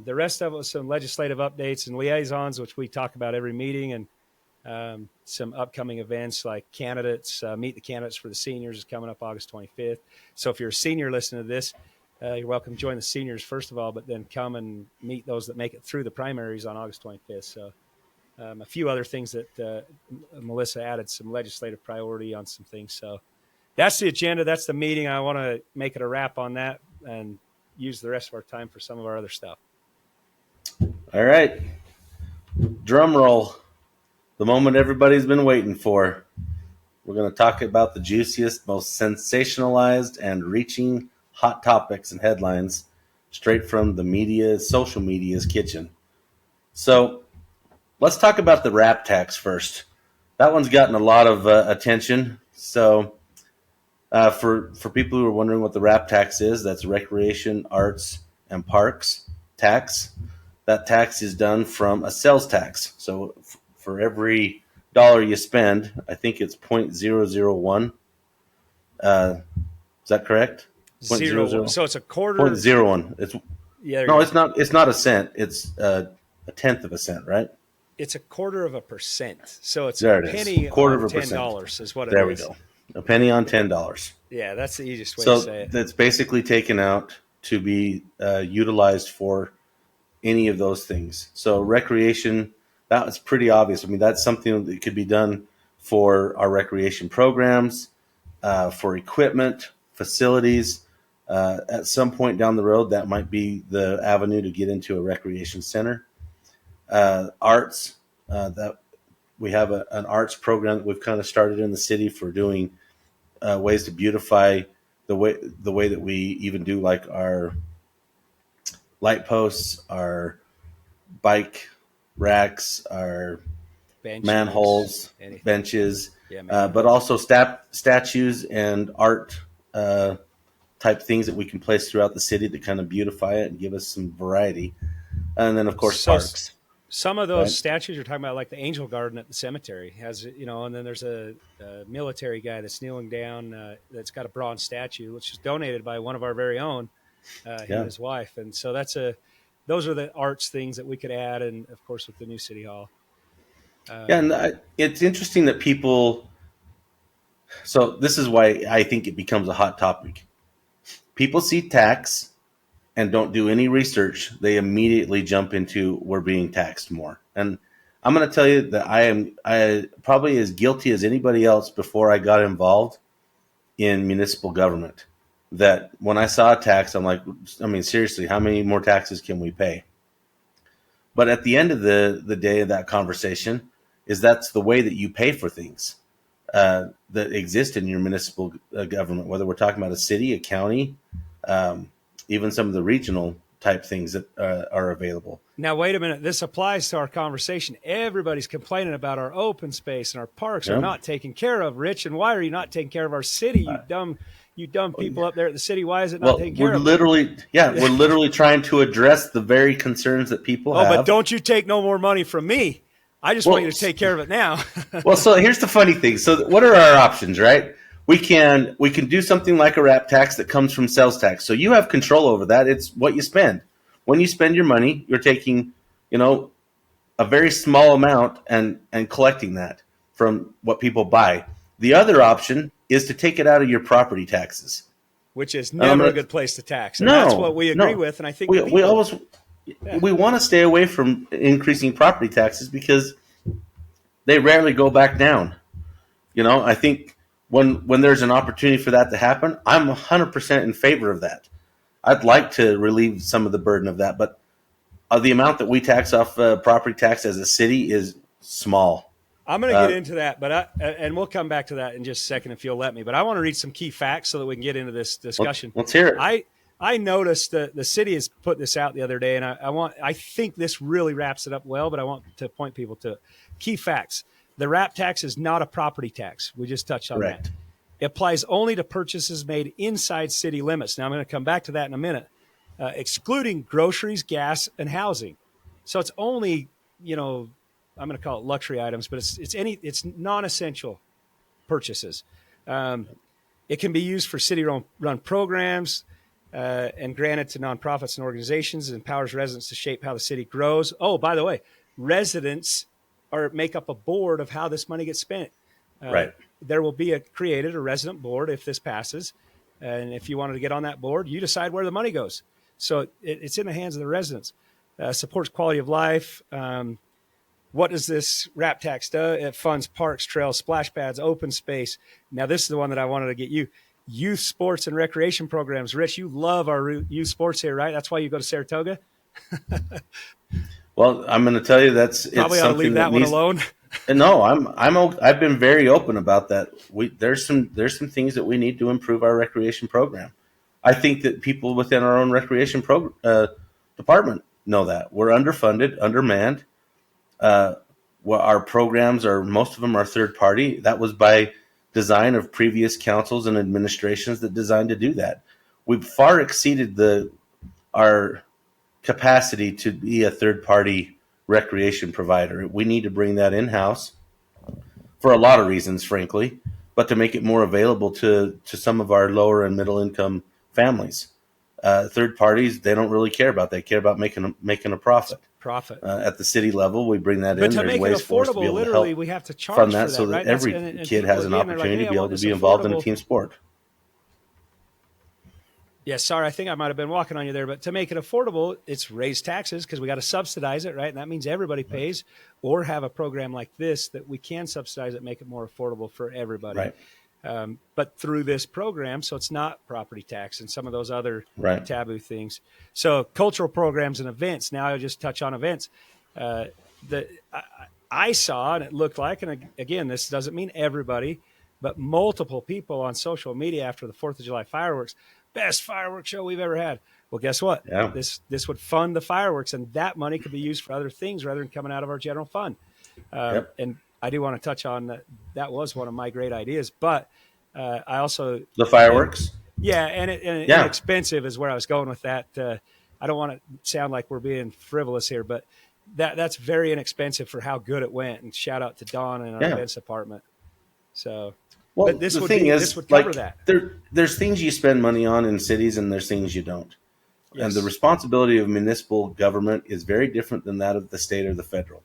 The rest of it was some legislative updates and liaisons, which we talk about every meeting, and some upcoming events like candidates. Meet the Candidates for the Seniors is coming up August 25th. So if you're a senior listening to this, you're welcome to join the seniors, first of all, but then come and meet those that make it through the primaries on August 25th. So a few other things that Melissa added some legislative priority on some things. So that's the agenda. That's the meeting. I want to make it a wrap on that and use the rest of our time for some of our other stuff. All right. Drum roll. The moment everybody's been waiting for. We're going to talk about the juiciest, most sensationalized, and reaching hot topics and headlines straight from the media, social media's kitchen. So let's talk about the rap tax first. That one's gotten a lot of attention. So for people who are wondering what the rap tax is, that's Recreation, Arts, and Parks tax. That tax is done from a sales tax. So for every dollar you spend, I think it's 0.001. Is that correct? 0.00. So it's a quarter. 0.01. Yeah. It's not. It's not a cent. It's a tenth of a cent, right? It's a 1/4%. So it's there a it penny is. Quarter on of a percent. $10 is what it is. There we go. A penny on $10. Yeah, that's the easiest way so to say it. That's basically taken out to be utilized for any of those things. So recreation, that was pretty obvious. I mean, that's something that could be done for our recreation programs, for equipment, facilities. At some point down the road, that might be the avenue to get into a recreation center. Arts, that we have an arts program that we've kind of started in the city for doing ways to beautify the way that we even do like our light posts, our bike racks, our Benches, manholes, anything. benches, Yeah, man. but also statues and art type things that we can place throughout the city to kind of beautify it and give us some variety. And then, of course, So parks, some of those right? statues you're talking about, like the Angel Garden at the cemetery, has and then there's a military guy that's kneeling down that's got a bronze statue, which is donated by one of our very own, him and Yeah. his wife, and so those are the arts things that we could add, and of course with the new city hall. Yeah. Um, And it's interesting that people, so this is why I think it becomes a hot topic. People see tax and don't do any research, they immediately jump into we're being taxed more. And I'm going to tell you that I probably as guilty as anybody else before I got involved in municipal government. That when I saw a tax, I'm like, I mean, seriously, how many more taxes can we pay? But at the end of the day of that conversation, is that's the way that you pay for things that exist in your municipal government, whether we're talking about a city, a county, um, even some of the regional type things that are available. Now, wait a minute. This applies to our conversation. Everybody's complaining about our open space and our parks are Yeah. not taken care of. Rich, and why are you not taking care of our city? You dumb people up there at the city. Why is it not Well, taken care of? we're literally trying to address the very concerns that people Oh, but have. don't you take no more money from me. I just want Well, you to take care of it now. well, so here's the funny thing. So, what are our options, right? We can do something like a wrap tax that comes from sales tax. So you have control over that. It's what you spend. When you spend your money, you're taking, you know, a very small amount and collecting that from what people buy. The other option is to take it out of your property taxes. Which is And I'm never a gonna good place to tax. And that's what no, we agree no. with. And I think the We people, always yeah. we want to stay away from increasing property taxes because they rarely go back down. I think when there's an opportunity for that to happen, I'm 100% in favor of that. I'd like to relieve some of the burden of that, but the amount that we tax off property tax as a city is small. I'm going to get Uh, into that, and we'll come back to that in just a second if you'll let me. But I want to read some key facts so that we can get into this discussion. let's hear it. I noticed that the city has put this out the other day, and I think this really wraps it up well. But I want to point people to it. Key facts: the RAP tax is not a property tax. We just touched on that. Correct. It applies only to purchases made inside city limits. Now I'm going to come back to that in a minute, excluding groceries, gas, and housing. So it's only I'm going to call it luxury items, but it's non-essential purchases. Um, it can be used for city-run programs and granted to nonprofits and organizations. It empowers residents to shape how the city grows. Oh, by the way, residents make up a board of how this money gets spent. Right. There will be created a resident board if this passes, and if you wanted to get on that board, you decide where the money goes. So it's in the hands of the residents. Supports quality of life. What does this RAP tax do? It funds parks, trails, splash pads, open space. Now, this is the one that I wanted to get you. Youth sports and recreation programs. Rich, you love our youth sports here, right? That's why you go to Saratoga. Well, I'm going to tell you it's Probably ought to leave something that one alone. No, I've been very open about that. There's some things that we need to improve our recreation program. I think that people within our own recreation department know that we're underfunded, undermanned. Our programs most of them are third party. That was by design of previous councils and administrations that designed to do that. We've far exceeded our capacity to be a third party recreation provider. We need to bring that in house for a lot of reasons, frankly, but to make it more available to some of our lower and middle income families. Third parties, they don't really care about that. They care about making a profit. Profit. At the city level, we bring that But in. to There's make it ways for us to be affordable, able to literally, help we have to charge fund for that that, so that right? every And kid people, has an again, they're like, opportunity hey, to I be able want to this be involved in a affordable. team sport. Yeah, sorry, I think I might have been walking on you there. But to make it affordable, it's raise taxes because we got to subsidize it, right? And that means everybody pays, or have a program like this that we can subsidize it, make it more affordable for everybody. Right. But through this program, so it's not property tax and some of those other Right. taboo things. So cultural programs and events. Now I'll just touch on events. I saw, and it looked like, and again, this doesn't mean everybody, but multiple people on social media after the 4th of July fireworks, best fireworks show we've ever had. Well, guess what? Yeah. This would fund the fireworks, and that money could be used for other things rather than coming out of our general fund. Yep. And I do want to touch on that. That was one of my great ideas, but I also The think, fireworks. yeah, and Yeah. inexpensive is where I was going with that. I don't want to sound like we're being frivolous here, but that's very inexpensive for how good it went. And shout out to Don and our Yeah. events department. So, but Well, the thing this is, would cover like, that. there's things you spend money on in cities, and there's things you don't. And the Yes. responsibility of municipal government is very different than that of the state or the federal.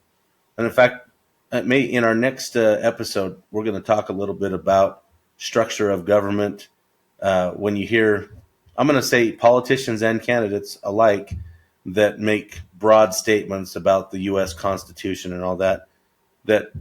And in fact, in our next episode, we're going to talk a little bit about structure of government. When you hear, I'm going to say politicians and candidates alike that make broad statements about the U.S. Constitution and all that, that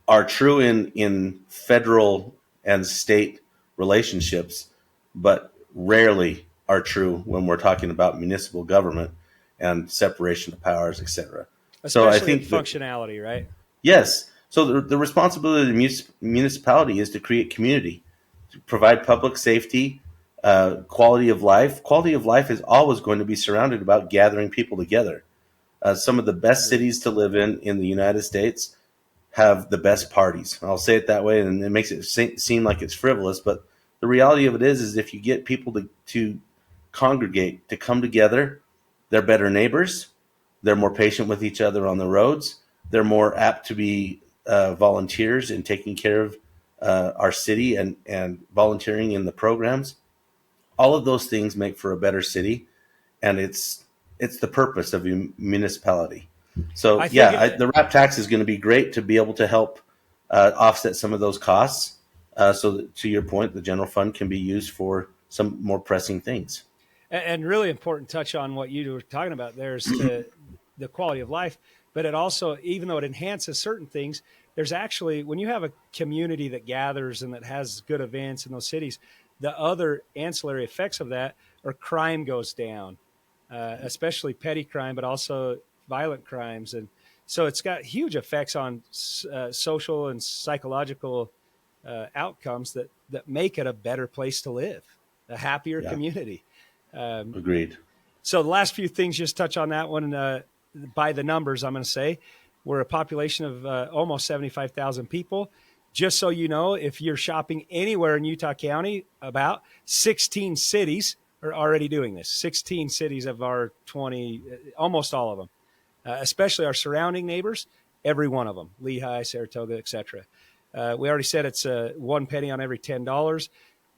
are true in federal and state relationships, but rarely are true when we're talking about municipal government and separation of powers, etc. So I Especially in think that functionality, right? yes, so the responsibility of the municipality is to create community, to provide public safety, quality of life. Quality of life is always going to be surrounded about gathering people together. Some of the best Agreed. cities to live in the United States have the best parties. I'll say it that way, and it makes it seem like it's frivolous, but the reality of it is if you get people to congregate, to come together, they're better neighbors, they're more patient with each other on the roads, they're more apt to be volunteers in taking care of our city and volunteering in the programs. All of those things make for a better city, and it's the purpose of a municipality. So I think yeah, the RAP tax is going to be great to be able to help offset some of those costs. So that, to your point, the general fund can be used for some more pressing things. and really important touch on what you were talking about there is to the quality of life, but it also, even though it enhances certain things, there's actually, when you have a community that gathers and that has good events in those cities, the other ancillary effects of that are crime goes down, especially petty crime, but also violent crimes. And so it's got huge effects on social and psychological outcomes that make it a better place to live, a happier Yeah, community. Um, agreed. so the last few things, just touch on that one. By the numbers, I'm going to say we're a population of almost 75,000 people. Just so you know, if you're shopping anywhere in Utah County, about 16 cities are already doing this. 16 cities of our 20, almost all of them, especially our surrounding neighbors, every one of them, Lehigh, Saratoga, etc. We already said it's 1 penny on every $10.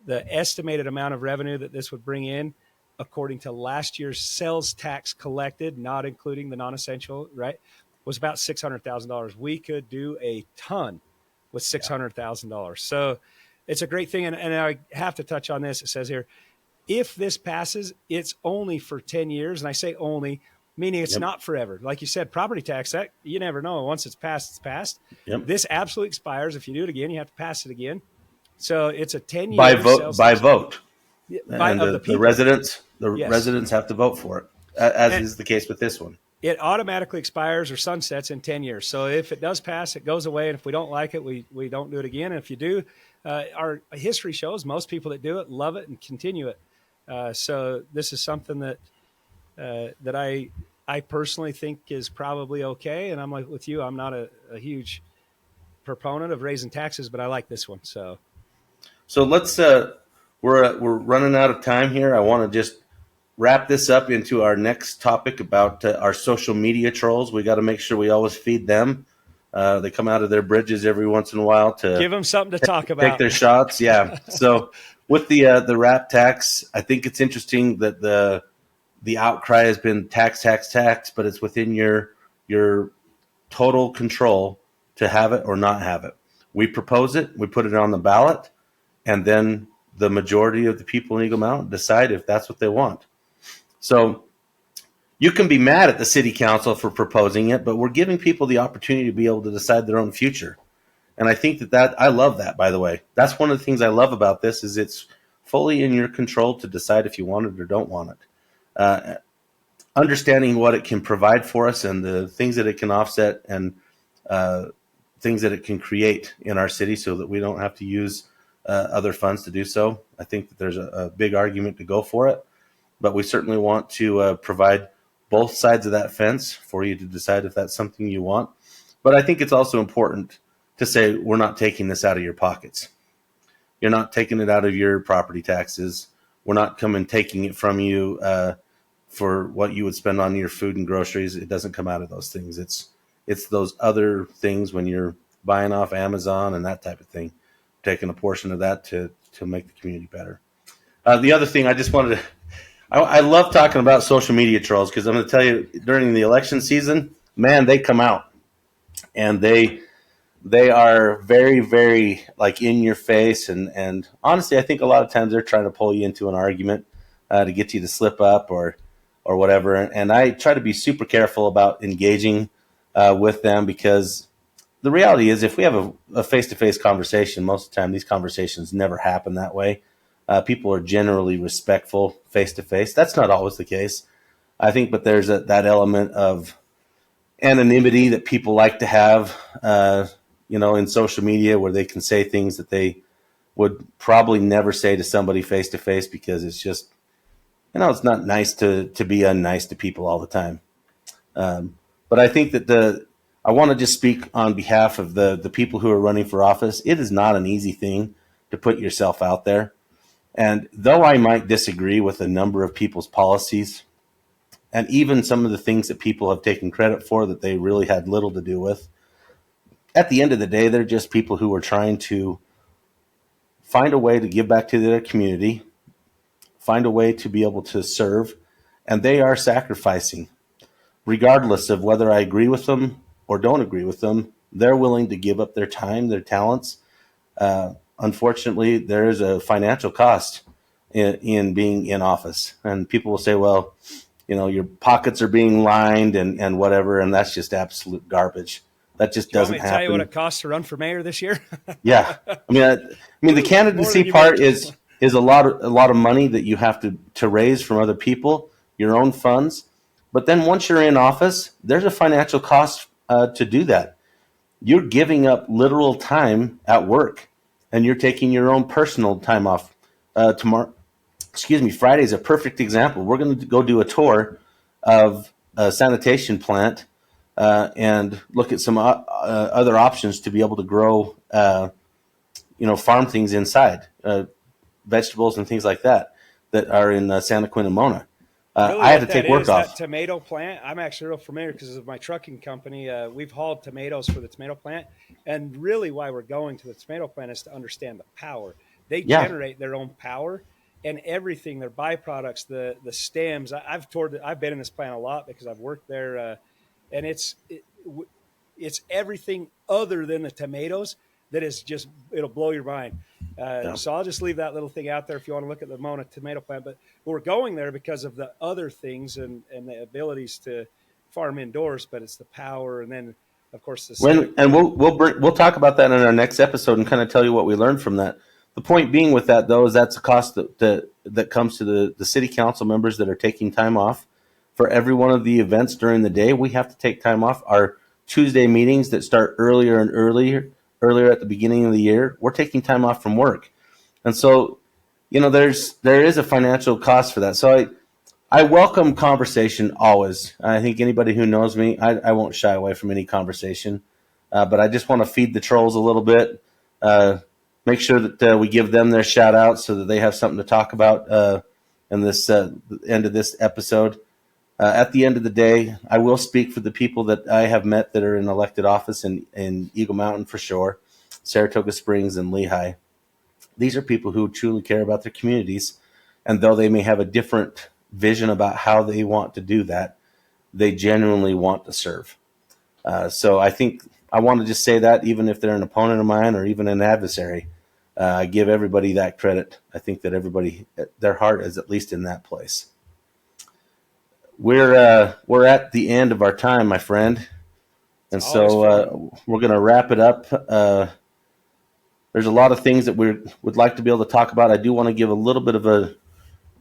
The estimated amount of revenue that this would bring in, according to last year's sales tax collected, not including the non-essential, right, was about $600,000. We could do a ton with Yeah. $600,000. So it's a great thing. And I have to touch on this. It says here, if this passes, it's only for 10 years. And I say only, meaning it's Yep. not forever. Like you said, property tax, that you never know. Once it's passed, it's passed. Yep. This absolutely expires. If you do it again, you have to pass it again. So it's a 10 By year vote, sales by tax vote, by and of the the people. Yes. residents have to vote for it, as And is the case with this one. it automatically expires or sunsets in 10 years. So if it does pass, it goes away. And if we don't like it, we don't do it again. And if you do, our history shows most people that do it love it and continue it. So this is something that I personally think is probably okay. And I'm like with you, I'm not a huge proponent of raising taxes, but I like this one. So So let's we're running out of time here. I want to just wrap this up into our next topic about our social media trolls. We got to make sure we always feed them. They come out of their bridges every once in a while to give them something to talk take about. their shots. Yeah. So with the rap tax, I think it's interesting that the outcry has been tax, but it's within your total control to have it or not have it. We propose it, we put it on the ballot, and then the majority of the people in Eagle Mountain decide if that's what they want. So you can be mad at the city council for proposing it, but we're giving people the opportunity to be able to decide their own future. And I think that I love that, by the way. That's one of the things I love about this is it's fully in your control to decide if you want it or don't want it. Understanding what it can provide for us and the things that it can offset and things that it can create in our city so that we don't have to use other funds to do so. I think that there's a big argument to go for it. but we certainly want to provide both sides of that fence for you to decide if that's something you want. But I think it's also important to say we're not taking this out of your pockets. You're not taking it out of your property taxes. We're not coming taking it from you for what you would spend on your food and groceries. It doesn't come out of those things. It's those other things when you're buying off Amazon and that type of thing, taking a portion of that to make the community better. The other thing I just wanted to, I love talking about social media trolls because I'm going to tell you during the election season, man, they come out and they are very, very like in your face. And honestly, I think a lot of times they're trying to pull you into an argument to get you to slip up or whatever. And I try to be super careful about engaging with them because the reality is if we have a face-to-face conversation, most of the time these conversations never happen that way. People are generally respectful face-to-face. That's not always the case, I think, but there's that element of anonymity that people like to have, in social media where they can say things that they would probably never say to somebody face to face because it's just, it's not nice to be unnice to people all the time. But I think that I want to just speak on behalf of the people who are running for office. It is not an easy thing to put yourself out there. And though I might disagree with a number of people's policies and even some of the things that people have taken credit for that they really had little to do with, at the end of the day, they're just people who are trying to find a way to give back to their community, find a way to be able to serve, and they are sacrificing. Regardless of whether I agree with them or don't agree with them, they're willing to give up their time, their talents. Unfortunately, there is a financial cost in being in office. And people will say, well, your pockets are being lined and whatever, and that's just absolute garbage. That just doesn't happen. Tell you what it costs to run for mayor this year? Yeah, I mean, the candidacy part is a lot of money that you have to raise from other people, your own funds. But then once you're in office, there's a financial cost to do that. You're giving up literal time at work, and you're taking your own personal time off. Friday is a perfect example. We're going to go do a tour of a sanitation plant and look at some other options to be able to grow, farm things inside, vegetables and things like that are in Santa Quinn and Mona. Really I had to take work off. That tomato plant, I'm actually real familiar because of my trucking company. We've hauled tomatoes for the tomato plant. And really why we're going to the tomato plant is to understand the power. They generate their own power and everything, their byproducts, the stems. I've been in this plant a lot because I've worked there. And it's everything other than the tomatoes that is just, it'll blow your mind. So I'll just leave that little thing out there if you want to look at the Mona tomato plant. But we're going there because of the other things and the abilities to farm indoors. But it's the power, and then of course we'll talk about that in our next episode and kind of tell you what we learned from that. The point being with that though is that's a cost that comes to the city council members that are taking time off for every one of the events during the day. We have to take time off. Our Tuesday meetings that start earlier and earlier at the beginning of the year, we're taking time off from work. And so, there is a financial cost for that. So I welcome conversation always. I think anybody who knows me, I won't shy away from any conversation. But I just want to feed the trolls a little bit, make sure that we give them their shout out so that they have something to talk about in this end of this episode. At the end of the day, I will speak for the people that I have met that are in elected office in Eagle Mountain for sure, Saratoga Springs, and Lehigh. These are people who truly care about their communities, and though they may have a different vision about how they want to do that, they genuinely want to serve. So I think I want to just say that even if they're an opponent of mine or even an adversary, I give everybody that credit. I think that everybody, their heart is at least in that place. We're at the end of our time, my friend, and so we're going to wrap it up. There's a lot of things that we would like to be able to talk about. I do want to give a little bit of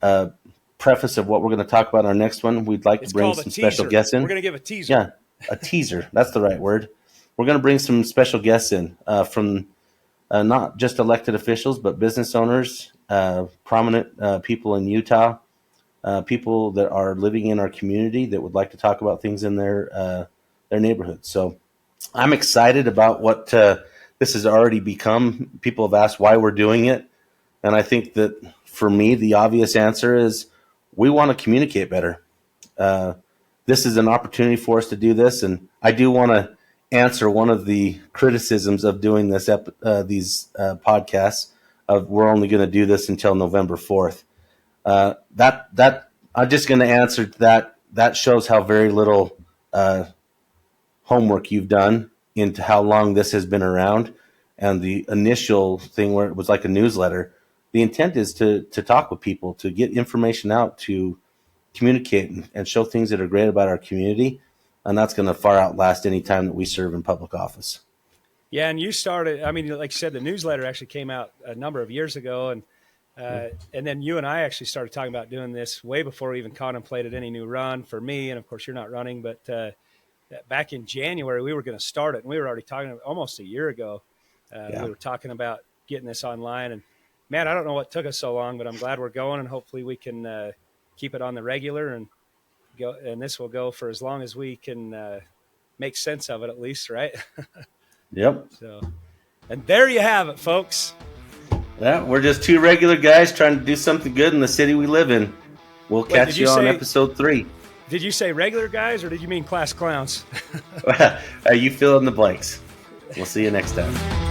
a preface of what we're going to talk about in our next one. We'd like to bring some special guests in. We're going to give a teaser. Yeah, a teaser. That's the right word. We're going to bring some special guests in from not just elected officials, but business owners, prominent people in Utah. people that are living in our community that would like to talk about things in their neighborhood. So I'm excited about what this has already become. People have asked why we're doing it. And I think that for me, the obvious answer is we want to communicate better. This is an opportunity for us to do this. And I do want to answer one of the criticisms of doing these podcasts of we're only going to do this until November 4th. That I'm just going to answer that. That shows how very little homework you've done into how long this has been around. And the initial thing where it was like a newsletter, the intent is to talk with people, to get information out, to communicate and show things that are great about our community. And that's going to far outlast any time that we serve in public office. Yeah, and you started, I mean, like you said, the newsletter actually came out a number of years ago. And then you and I actually started talking about doing this way before we even contemplated any new run for me. And of course, you're not running, but back in January, we were going to start it. And we were already talking almost a year ago. We were talking about getting this online. And man, I don't know what took us so long, but I'm glad we're going. And hopefully we can keep it on the regular and go. And this will go for as long as we can make sense of it, at least, right? Yep. So, and there you have it, folks. Yeah, we're just two regular guys trying to do something good in the city we live in. We'll catch you on episode 3. Did you say regular guys or did you mean class clowns? You fill in the blanks. We'll see you next time.